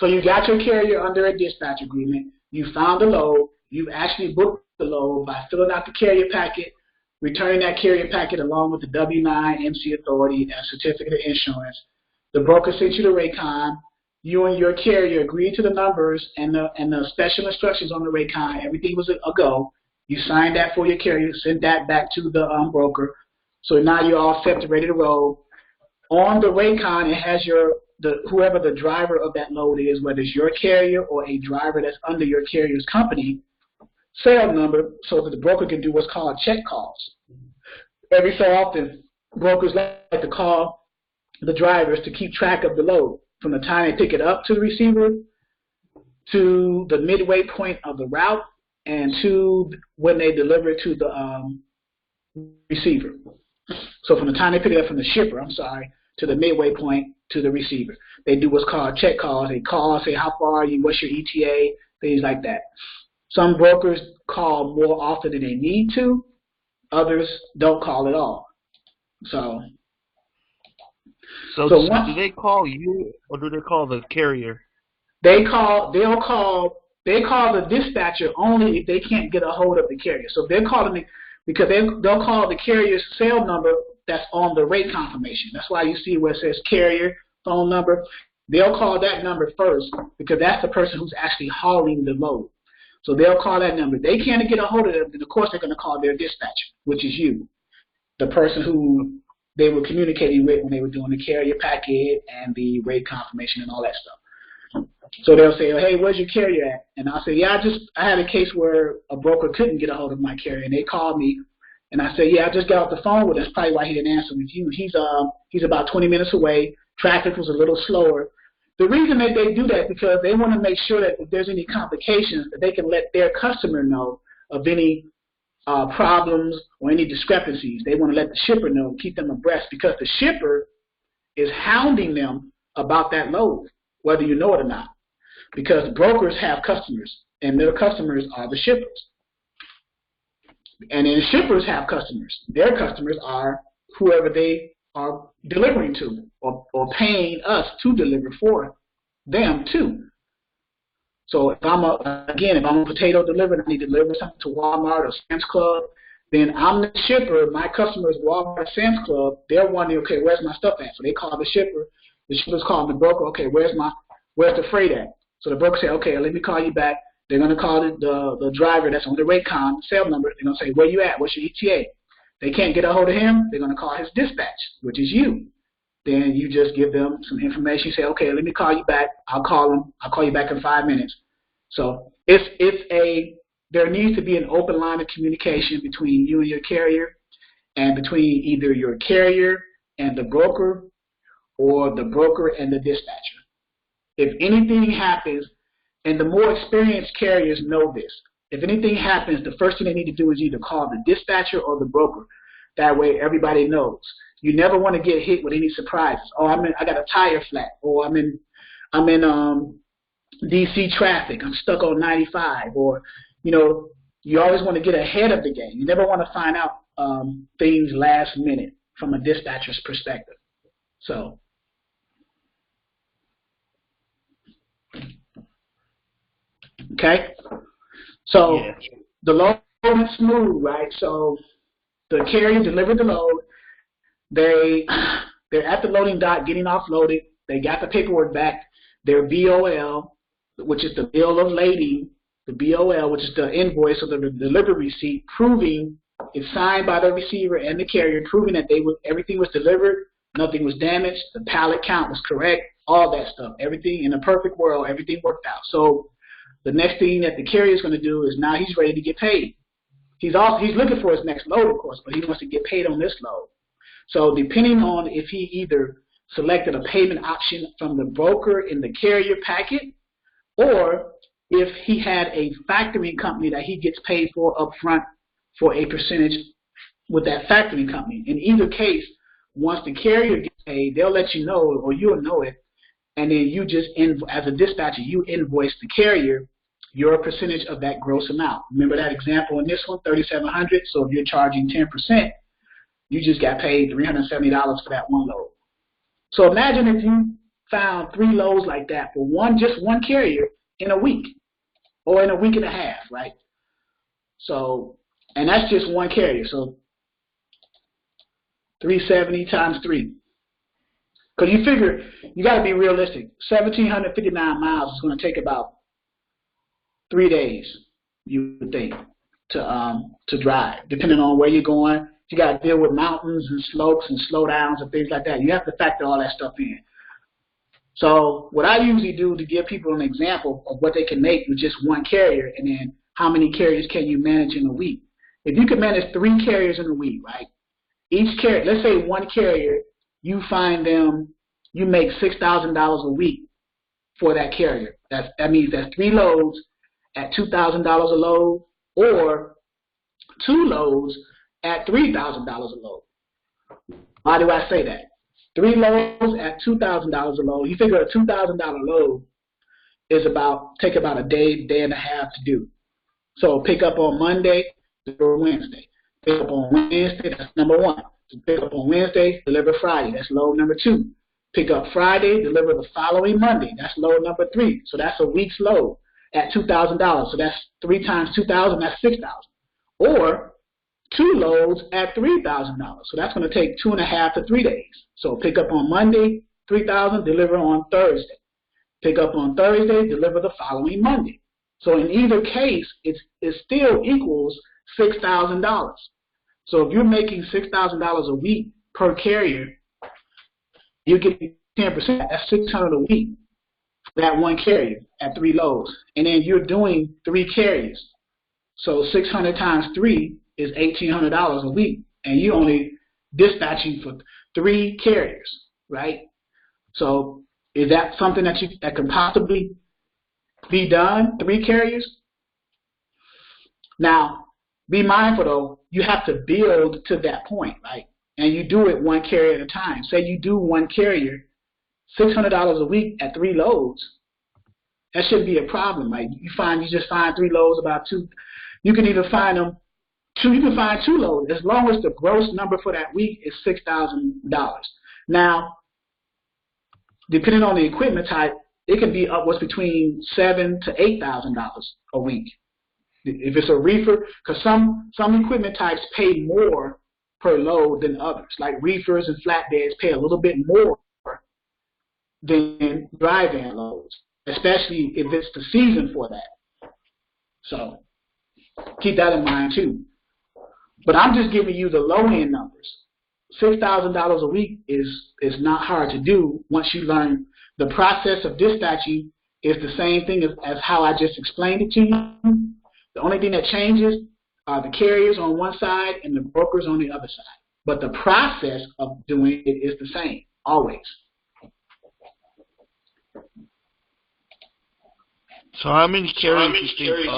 you got your carrier under a dispatch agreement. You found the load. You've actually booked the load by filling out the carrier packet returning that carrier packet along with the W-9, MC authority, and certificate of insurance. The broker sent you the Raycon. You and your carrier agreed to the numbers and the special instructions on the Raycon. Everything was a go. You signed that for your carrier, sent that back to the broker. So now you're all set to ready to roll. On the Raycon, it has whoever the driver of that load is, whether it's your carrier or a driver that's under your carrier's company, sale number, so that the broker can do what's called check calls. Every so often, brokers like to call the drivers to keep track of the load from the time they pick it up to the receiver to the midway point of the route and to when they deliver it to the receiver. So from the time they pick it up from the shipper, to the midway point to the receiver. They do what's called check calls. They call, say, how far are you, what's your ETA, things like that. Some brokers call more often than they need to. Others don't call at all. So do they call you or do they call the carrier? They call the dispatcher only if they can't get a hold of the carrier. So they're calling me because they'll call the carrier's cell number that's on the rate confirmation. That's why you see where it says carrier phone number. They'll call that number first because that's the person who's actually hauling the load. So they'll call that number. They can't get a hold of them, then of course they're going to call their dispatcher, which is you, the person who they were communicating with when they were doing the carrier packet and the rate confirmation and all that stuff. So they'll say, hey, where's your carrier at? And I'll say, yeah, I had a case where a broker couldn't get a hold of my carrier, and they called me, and I said, yeah, I just got off the phone with him. That's probably why he didn't answer with you. He's about 20 minutes away. Traffic was a little slower. The reason that they do that is because they want to make sure that if there's any complications, that they can let their customer know of any problems or any discrepancies. They want to let the shipper know, keep them abreast, because the shipper is hounding them about that load, whether you know it or not. Because brokers have customers, and their customers are the shippers. And then the shippers have customers. Their customers are whoever they are delivering to or paying us to deliver for them too. So if I'm a potato deliverer, I need to deliver something to Walmart or Sam's Club, then I'm the shipper. My customers, Walmart, Sam's Club, they're wondering, okay, where's my stuff at? So they call the shipper. The shipper's calling the broker, okay, where's the freight at? So the broker say, okay, let me call you back. They're going to call the driver that's on the Raycon sale number. They're going to say, where you at? What's your ETA? They can't get a hold of him. They're going to call his dispatch, which is you. Then you just give them some information. You say, okay, let me call you back. I'll call them. I'll call you back in 5 minutes. So there needs to be an open line of communication between you and your carrier, and between either your carrier and the broker or the broker and the dispatcher. If anything happens, and the more experienced carriers know this, if anything happens, the first thing they need to do is either call the dispatcher or the broker. That way everybody knows. You never want to get hit with any surprises. Oh, I got a tire flat, or I'm in DC traffic, I'm stuck on 95, or you always want to get ahead of the game. You never want to find out things last minute from a dispatcher's perspective. So okay, so yeah. The load is smooth, right? So the carrier delivered the load. They're at the loading dock getting offloaded. They got the paperwork back. Their BOL, which is the bill of lading, the BOL, which is the invoice or the delivery receipt, proving it's signed by the receiver and the carrier, proving that everything was delivered, nothing was damaged, the pallet count was correct, all that stuff. Everything in a perfect world, everything worked out. So the next thing that the carrier is going to do is now he's ready to get paid. He's looking for his next load, of course, but he wants to get paid on this load. So depending on if he either selected a payment option from the broker in the carrier packet, or if he had a factoring company that he gets paid for up front for a percentage with that factoring company. In either case, once the carrier gets paid, they'll let you know, or you'll know it, and then you just, as a dispatcher, you invoice the carrier your percentage of that gross amount. Remember that example in this one, $3,700. So if you're charging 10%, you just got paid $370 for that one load. So imagine if you found 3 loads like that for just one carrier in a week or in a week and a half, right? So, and that's just one carrier. So 370 times 3. Because you figure, you got to be realistic. 1,759 miles is going to take about 3 days, you would think, to drive, depending on where you're going. You got to deal with mountains and slopes and slowdowns and things like that. You have to factor all that stuff in. So what I usually do to give people an example of what they can make with just one carrier, and then how many carriers can you manage in a week. If you can manage 3 carriers in a week, right? Each carrier, let's say one carrier, you find them, you make $6,000 a week for that carrier. That means that's 3 loads at $2,000 a load, or 2 loads at $3,000 a load. Why do I say that? 3 loads at $2,000 a load. You figure a $2,000 load is take about a day, day and a half to do. So pick up on Monday, deliver Wednesday. Pick up on Wednesday, that's number 1. Pick up on Wednesday, deliver Friday. That's load number 2. Pick up Friday, deliver the following Monday. That's load number 3. So that's a week's load at $2,000. So that's 3 times 2,000, that's $6,000. Or 2 loads at $3,000. So that's going to take 2.5 to 3 days. So pick up on Monday, 3,000, deliver on Thursday. Pick up on Thursday, deliver the following Monday. So in either case, it still equals $6,000. So if you're making $6,000 a week per carrier, you're getting 10%. That's $600 a week for that one carrier at 3 loads. And then you're doing 3 carriers. So 600 times 3 is $1,800 a week, and you only dispatching for 3 carriers, right? So is that something that can possibly be done? 3 carriers? Now, be mindful though, you have to build to that point, right? And you do it 1 carrier at a time. Say you do 1 carrier, $600 a week at 3 loads. That shouldn't be a problem, right? You just find 3 loads about 2. You can either find them. You can find 2 loads as long as the gross number for that week is $6,000. Now, depending on the equipment type, it can be upwards between $7,000 to $8,000 a week. If it's a reefer, because some equipment types pay more per load than others. Like reefers and flatbeds pay a little bit more than dry van loads, especially if it's the season for that. So keep that in mind too. But I'm just giving you the low-end numbers. $6,000 a week is not hard to do once you learn the process of dispatching is the same thing as how I just explained it to you. The only thing that changes are the carriers on one side and the brokers on the other side. But the process of doing it is the same, always. So how many carriers do you think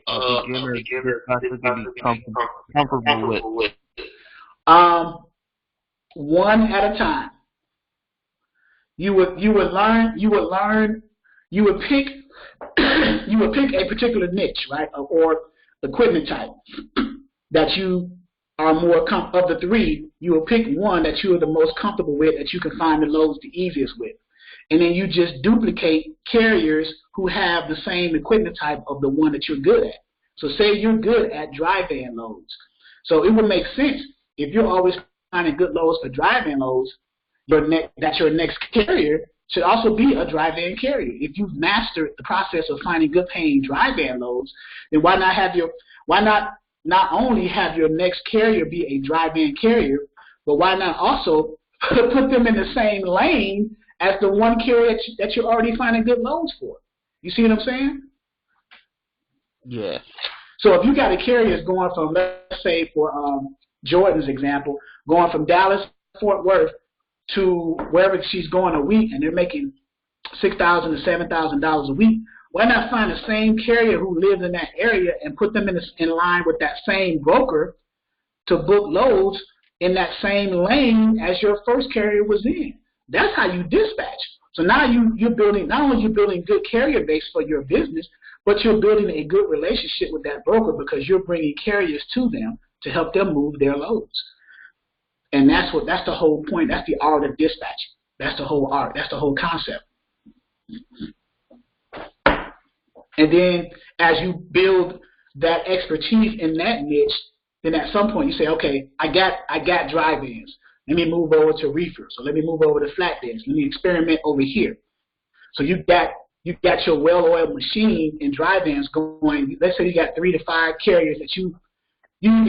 a beginner has to be comfortable with? 1 at a time. You would pick a particular niche, right, or equipment type that you are more of the 3. You will pick one that you are the most comfortable with, that you can find the loads the easiest with, and then you just duplicate carriers who have the same equipment type of the one that you're good at. So say you're good at dry van loads, so it would make sense if you're always finding good loads for dry van loads, that your next carrier should also be a dry van carrier. If you've mastered the process of finding good paying dry van loads, then why not only have your next carrier be a dry van carrier, but why not also put them in the same lane as the one carrier that you're already finding good loads for? You see what I'm saying? Yeah. So if you got a carrier that's going from, let's say for Jordan's example, going from Dallas, Fort Worth to wherever she's going a week, and they're making $6,000 to $7,000 a week, why not find the same carrier who lives in that area and put them in line with that same broker to book loads in that same lane as your first carrier was in? That's how you dispatch. So now you're building, not only you're building good carrier base for your business, but you're building a good relationship with that broker because you're bringing carriers to them to help them move their loads. And that's the whole point. That's the art of dispatching. That's the whole art. That's the whole concept. And then as you build that expertise in that niche, then at some point you say, okay, I got dry vans. Let me move over to reefer. So let me move over to flatbeds. Let me experiment over here. So you got your well-oiled machine and dry vans going. Let's say you got 3 to 5 carriers that you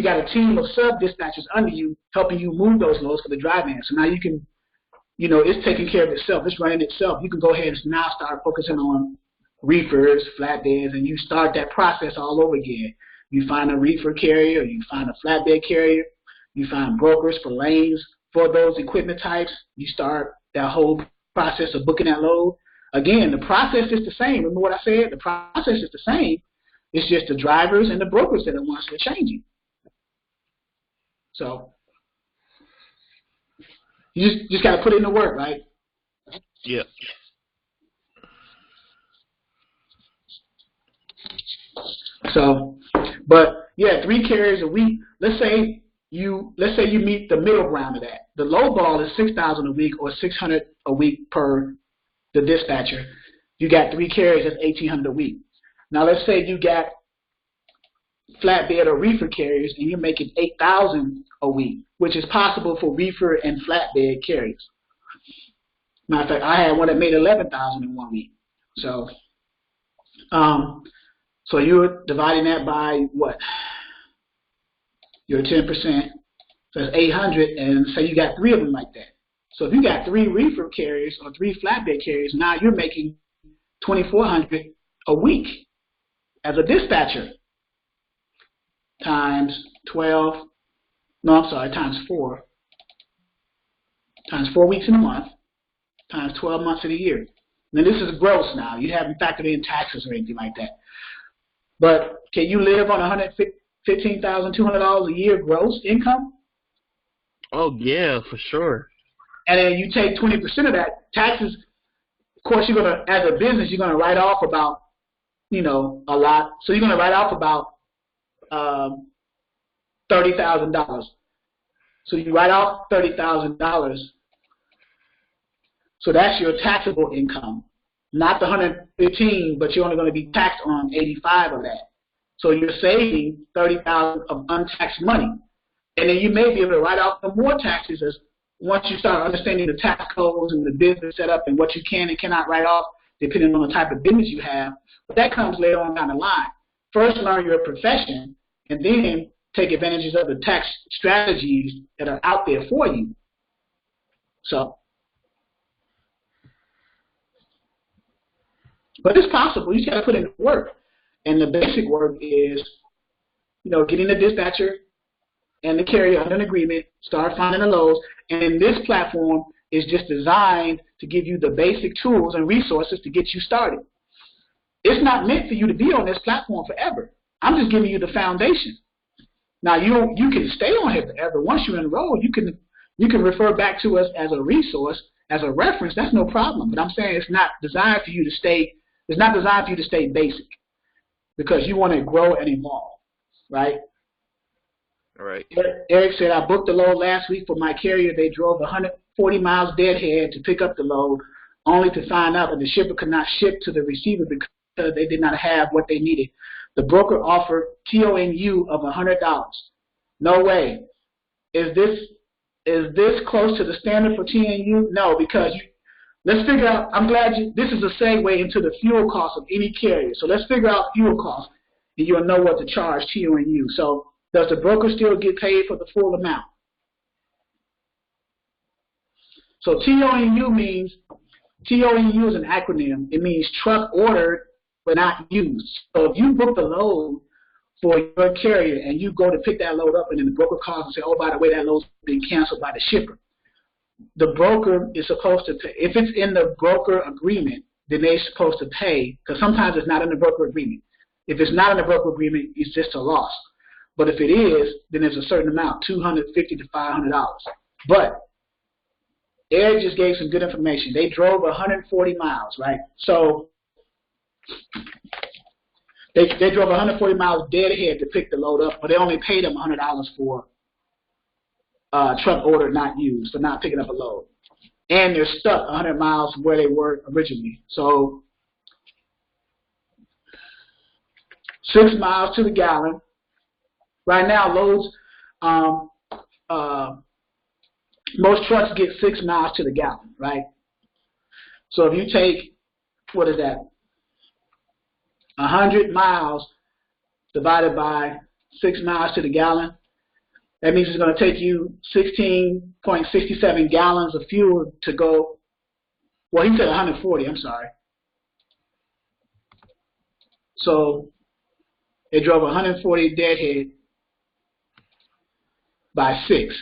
got a team of sub-dispatchers under you helping you move those loads for the dry vans. So now you can, it's taking care of itself. It's running itself. You can go ahead and now start focusing on reefers, flatbeds, and you start that process all over again. You find a reefer carrier, you find a flatbed carrier, you find brokers for lanes for those equipment types. You start that whole process of booking that load. Again, the process is the same. Remember what I said? The process is the same. It's just the drivers and the brokers that are the ones that are changing. So you just got to put in the work, right? Yeah. So, but yeah, 3 carriers a week. Let's say you meet the middle ground of that. The low ball is 6,000 a week or 600 a week per the dispatcher. You got 3 carriers, that's 1,800 a week. Now let's say you got flatbed or reefer carriers and you're making 8,000 a week, which is possible for reefer and flatbed carriers. Matter of fact, I had one that made 11,000 in 1 week. So, so you're dividing that by what? Your 10%. So that's 800, and say you got 3 of them like that. So if you got 3 reefer carriers or 3 flatbed carriers, now you're making 2,400 a week as a dispatcher. Times 12. No, I'm sorry, times 4. Times 4 weeks in a month. Times 12 months in a year. Now this is gross now. You haven't factored in taxes or anything like that. But can you live on $115,200 a year gross income? Oh yeah, for sure. And then you take 20% of that taxes. Of course, you're gonna, as a business, you're gonna write off about, a lot. So you're gonna write off about $30,000. So you write off $30,000. So that's your taxable income, not the 115, but you're only going to be taxed on 85 of that. So you're saving 30,000 of untaxed money, and then you may be able to write off some more taxes as once you start understanding the tax codes and the business setup and what you can and cannot write off, depending on the type of business you have. But that comes later on down the line. First, learn your profession, and then take advantages of the tax strategies that are out there for you. So. But it's possible. You just got to put in the work. And the basic work is, getting the dispatcher and the carrier under an agreement, start finding the loads. And this platform is just designed to give you the basic tools and resources to get you started. It's not meant for you to be on this platform forever. I'm just giving you the foundation. Now, you can stay on here forever. Once you enroll, you can refer back to us as a resource, as a reference. That's no problem. But I'm saying it's not designed for you to stay. It's not designed for you to stay basic because you want to grow and evolve, right? All right. Eric said, I booked the load last week for my carrier. They drove 140 miles deadhead to pick up the load, only to find out that the shipper could not ship to the receiver because they did not have what they needed. The broker offered TONU of $100. No way. Is this close to the standard for TNU? No, because let's figure out, this is a segue into the fuel cost of any carrier. So let's figure out fuel costs, and you'll know what to charge TONU. So does the broker still get paid for the full amount? So TONU is an acronym. It means truck ordered but not used. So if you book the load for your carrier and you go to pick that load up and then the broker calls and say, oh, by the way, that load's been canceled by the shipper. The broker is supposed to pay. If it's in the broker agreement, then they're supposed to pay, because sometimes it's not in the broker agreement. If it's not in the broker agreement, it's just a loss. But if it is, then there's a certain amount, $250 to $500. But Ed just gave some good information. They drove 140 miles, right? So they drove 140 miles dead ahead to pick the load up, but they only paid them $100 for truck order not used, for not picking up a load. And they're stuck 100 miles from where they were originally. So 6 miles to the gallon. Right now, loads, most trucks get 6 miles to the gallon, right? So if you take, what is that, 100 miles divided by 6 miles to the gallon, that means it's going to take you 16.67 gallons of fuel to go. Well, he said 140, I'm sorry. So it drove 140 deadhead by 6.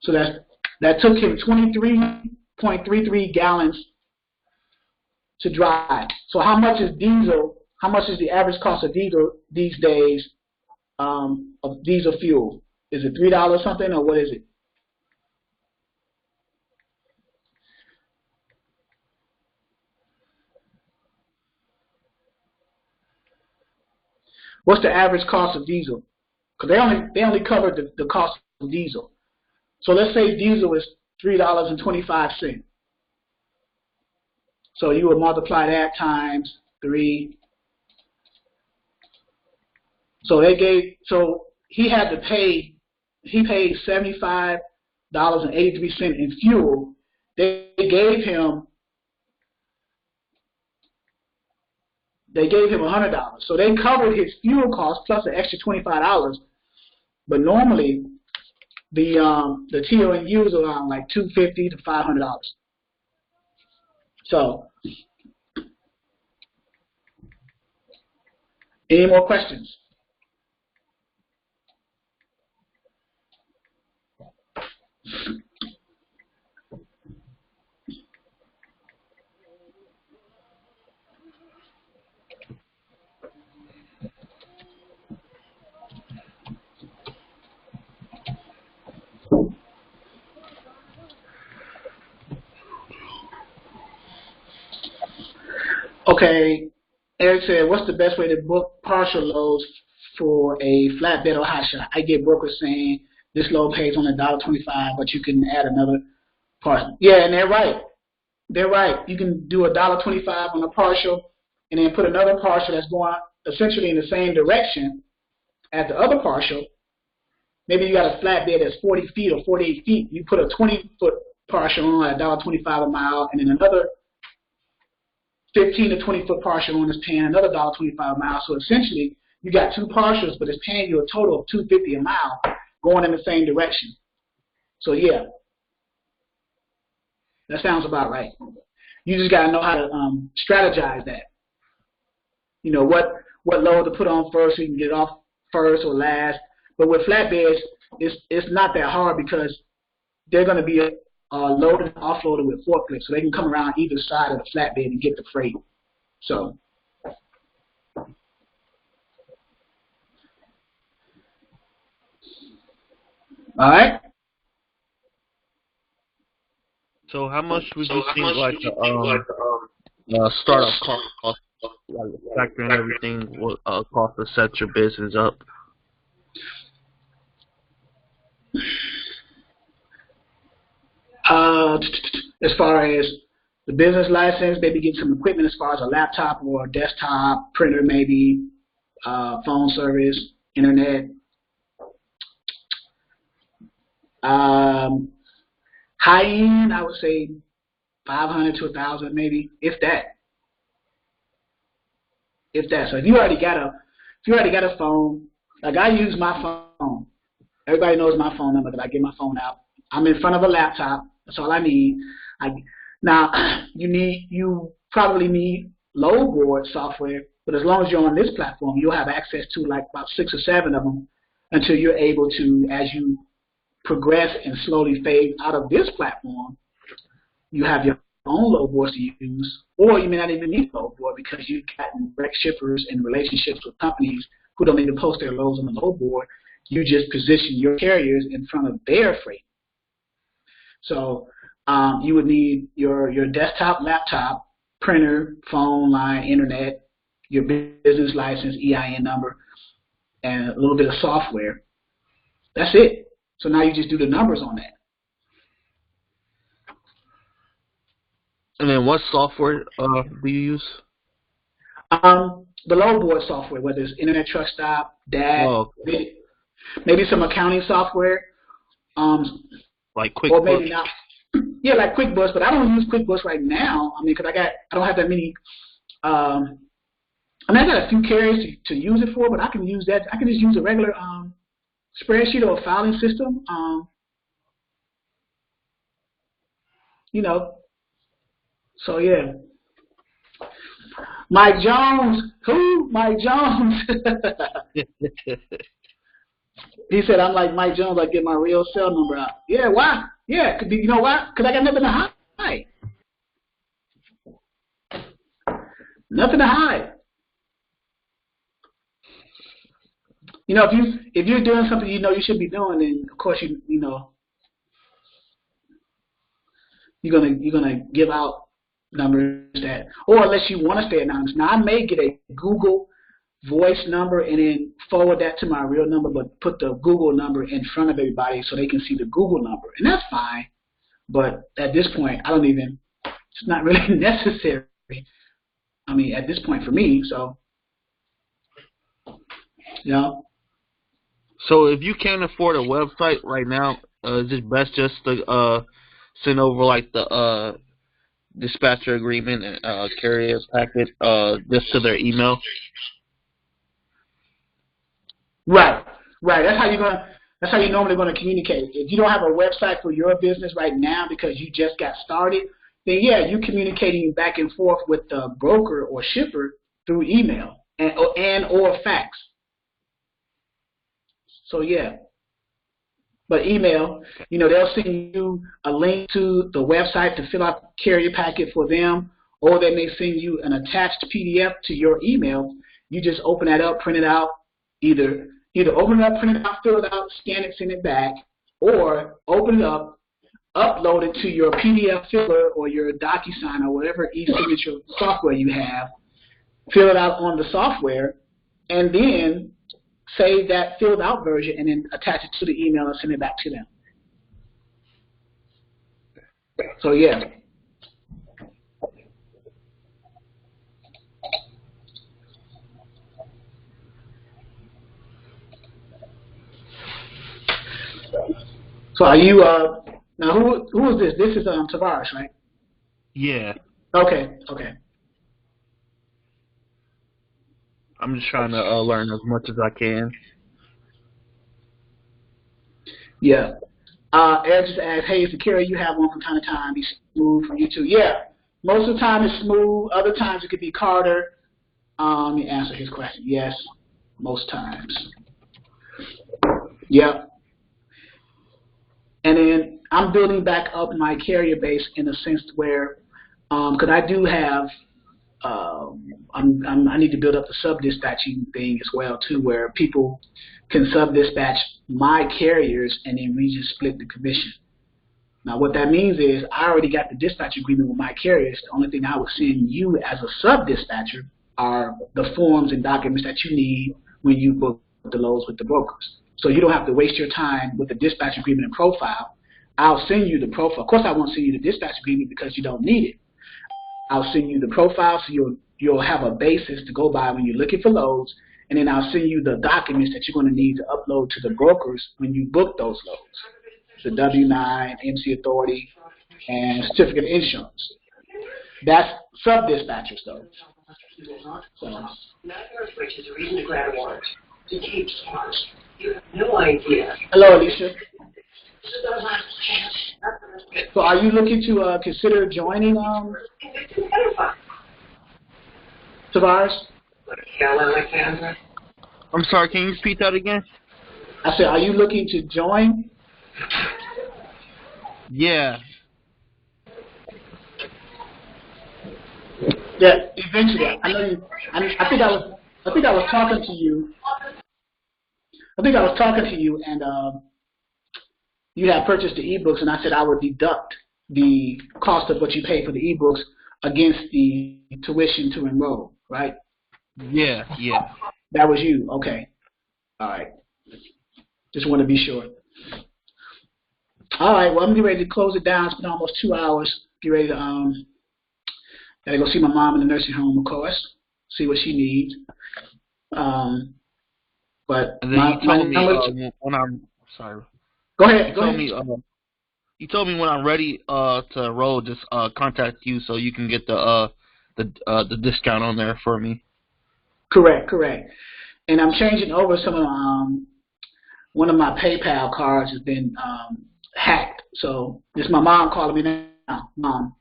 So that took him 23.33 gallons to drive. So how much is diesel? How much is the average cost of diesel these days, of diesel fuel? Is it $3 something, or what is it? What's the average cost of diesel? Because they only covered the cost of diesel. So let's say diesel is $3.25. So you would multiply that times 3. So he had to pay. He paid $75.83 in fuel. They gave him $100. So they covered his fuel cost plus an extra $25. But normally the TONU is around like $250 to $500. So, any more questions? Okay, Eric said, what's the best way to book partial loads for a flatbed or hot shot? I get brokers saying this load pays only $1.25, but you can add another partial. Yeah, and they're right. They're right. You can do $1.25 on a partial and then put another partial that's going essentially in the same direction as the other partial. Maybe you got a flatbed that's 40 feet or 48 feet. You put a 20-foot partial on at $1.25 a mile, and then another 15 to 20-foot partial on is paying another $1.25 a mile. So essentially, you got 2 partials, but it's paying you a total of $2.50 a mile going in the same direction. So yeah, that sounds about right. You just got to know how to strategize that. You know what load to put on first so you can get it off first or last. But with flatbeds, it's not that hard because they're going to be loaded and offloaded with forklifts, so they can come around either side of the flatbed and get the freight. So, all right. So how much would you think like the startup cost, like factoring everything, will cost to set your business up? As far as the business license, maybe get some equipment as far as a laptop or a desktop, printer maybe, phone service, internet. High end, I would say 500 to 1,000 maybe, if that. So if you already got a phone, like I use my phone. Everybody knows my phone number, that I get my phone out. I'm in front of a laptop. That's all I need. Now you probably need load board software, but as long as you're on this platform, you'll have access to like about 6 or 7 of them until you're able to, as you progress and slowly fade out of this platform, you have your own load boards to use, or you may not even need a load board because you've gotten direct shippers and relationships with companies who don't even post their loads on the load board. You just position your carriers in front of their freight. So you would need your desktop, laptop, printer, phone line, internet, your business license, EIN number, and a little bit of software. That's it. So now you just do the numbers on that. And then what software do you use? The load board software, whether it's Internet Truck Stop, DAT, maybe some accounting software. Like or maybe QuickBooks? not. Yeah, like QuickBooks, but I don't use QuickBooks right now. I mean, because I don't have that many. I got a few carriers to use it for, but I can use that. I can just use a regular spreadsheet or a filing system. So yeah. Mike Jones, who? Mike Jones. He said, I'm like Mike Jones, I get my real cell number out. Yeah, why? Yeah, you know why? Because I got nothing to hide. Nothing to hide. If you're doing something you should be doing, then of course you're gonna give out numbers that, or unless you want to stay anonymous. Now I may get a Google voice number and then forward that to my real number, but put the Google number in front of everybody so they can see the Google number, and that's fine. But at this point, it's not really necessary. I mean, at this point for me, so So if you can't afford a website right now, is it best just to send over like the dispatcher agreement and carrier packet just to their email? Right. That's how you're normally gonna communicate. If you don't have a website for your business right now because you just got started, then yeah, you're communicating back and forth with the broker or shipper through email and or fax. So yeah. But email, they'll send you a link to the website to fill out the carrier packet for them, or they may send you an attached PDF to your email. You just open that up, print it out, either open it up, print it out, fill it out, scan it, send it back, or open it up, upload it to your PDF filler or your DocuSign or whatever e-signature software you have, fill it out on the software, and then save that filled out version and then attach it to the email and send it back to them. So yeah. So are you now who is this? This is Tavares, right? Yeah. Okay. I'm just trying to learn as much as I can. Yeah. Ed just asked, hey, is the carrier you have one from time to time be smooth for you too? Yeah. Most of the time it's smooth. Other times it could be Carter. Let me answer his question. Yes, most times. Yep. And then I'm building back up my carrier base in a sense where, because I do have, I need to build up the sub-dispatching thing as well too, where people can sub-dispatch my carriers and then we just split the commission. Now what that means is I already got the dispatch agreement with my carriers. The only thing I would send you as a sub-dispatcher are the forms and documents that you need when you book the loads with the brokers. So you don't have to waste your time with the dispatch agreement and profile. I'll send you the profile. Of course I won't send you the dispatch agreement because you don't need it. I'll send you the profile so you'll have a basis to go by when you're looking for loads, and then I'll send you the documents that you're going to need to upload to the brokers when you book those loads. The W-9, MC Authority, and Certificate of Insurance. That's sub-dispatchers though. So. Which is a reason to grab a warrant. To keep smart. You have no idea. Hello, Alicia. So are you looking to consider joining Tavares? I'm sorry, can you repeat that again? I said, are you looking to join? Yeah. Yeah, eventually. I know you. I think I was talking to you. And you had purchased the ebooks, and I said I would deduct the cost of what you pay for the ebooks against the tuition to enroll, right? Yeah. That was you. Okay. All right. Just want to be sure. All right. Well, I'm getting ready to close it down. It's been almost 2 hours. Get ready to gotta go see my mom in the nursing home, of course. See what she needs. And But then you told me when I'm sorry. Go ahead. You Go told ahead. me you told me when I'm ready to enroll, just contact you so you can get the discount on there for me. Correct. Correct. And I'm changing over some of one of my PayPal cards has been hacked. So it's my mom calling me now, Mom.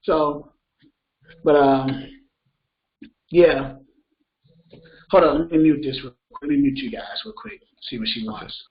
So, but yeah. Hold on, let me mute this. Let me mute you guys real quick. See what she wants.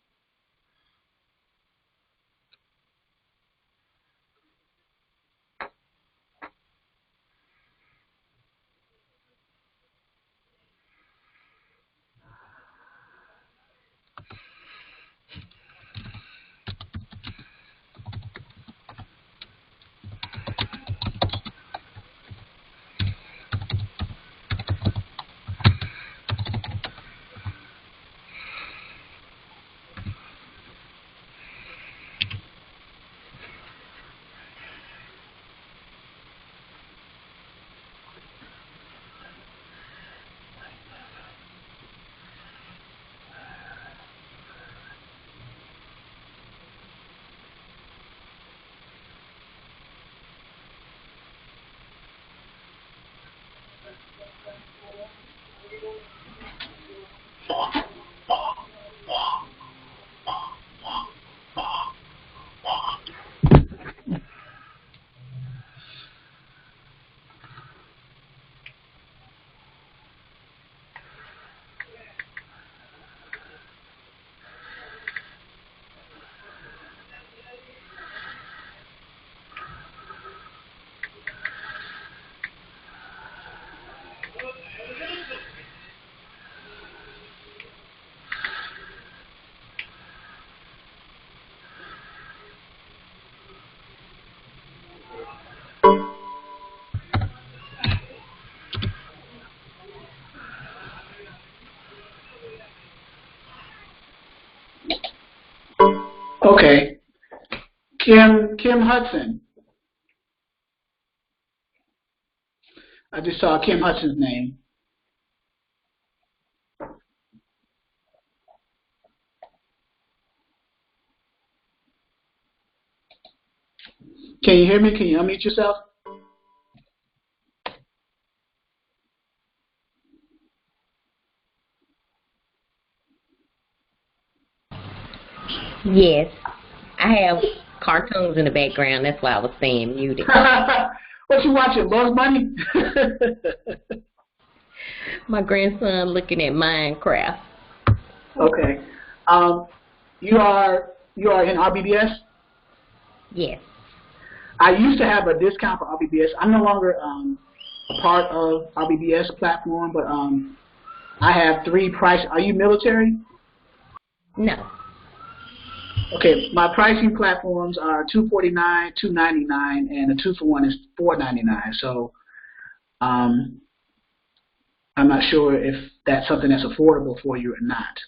Okay. Kim Hudson. I just saw Kim Hudson's name. Can you hear me? Can you unmute yourself? Yes. I have cartoons in the background. That's why I was saying muted. What you watching, Bugs Bunny? My grandson looking at Minecraft. Okay. You are in RBBS? Yes. I used to have a discount for RBBS. I'm no longer a part of RBBS platform, but I have 3 price. Are you military? No. Okay, my pricing platforms are $249, $299, and the 2-for-1 is $499. So I'm not sure if that's something that's affordable for you or not.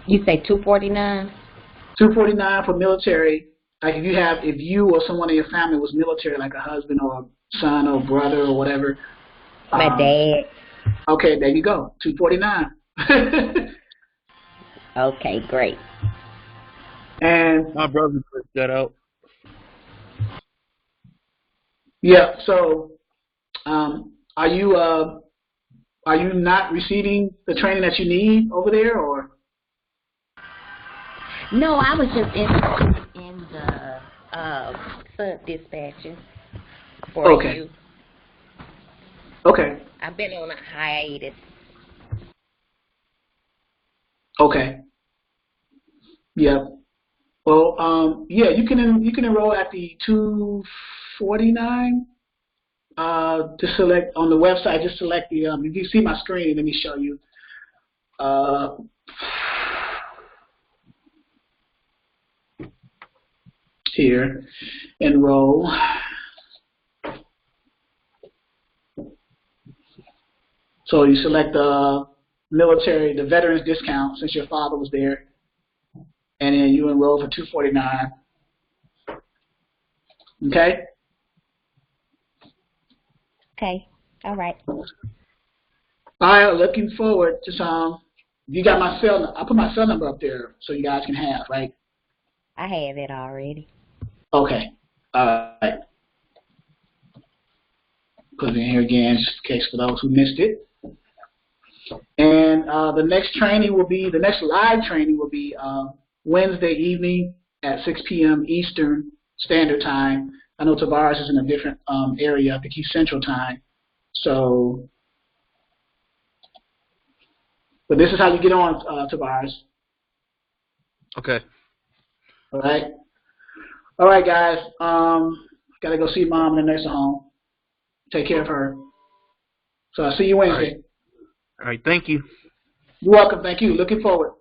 You say $249? $249 for military. Like if you or someone in your family was military, like a husband or a son or brother or whatever. My dad. Okay, there you go. $249. Okay, great. And My brother put that out. yeah, so are you not receiving the training that you need over there, or? No, I was just interested in the sub dispatching for Okay. you. Okay. I've been on a hiatus. Okay. Yeah. Well, yeah, you can enroll at the 249. Just select on the website. Just select the. If you see my screen, let me show you. Here, enroll. So you select the military, the veterans discount since your father was there, and then you enroll for $249. Okay. Okay. All right. All right. Looking forward to some. You got my cell. I put my cell number up there so you guys can have, right? I have it already. Okay. All right. Put it in here again, just in case for those who missed it. And the next live training will be Wednesday evening at 6 p.m. Eastern Standard Time. I know Tavares is in a different area. I think he's Central Time. So, but this is how you get on, Tavares. Okay. All right. All right, guys. Got to go see Mom in the nursing home. Take care of her. So I'll see you Wednesday. All right. Thank you. You're welcome. Thank you. Looking forward.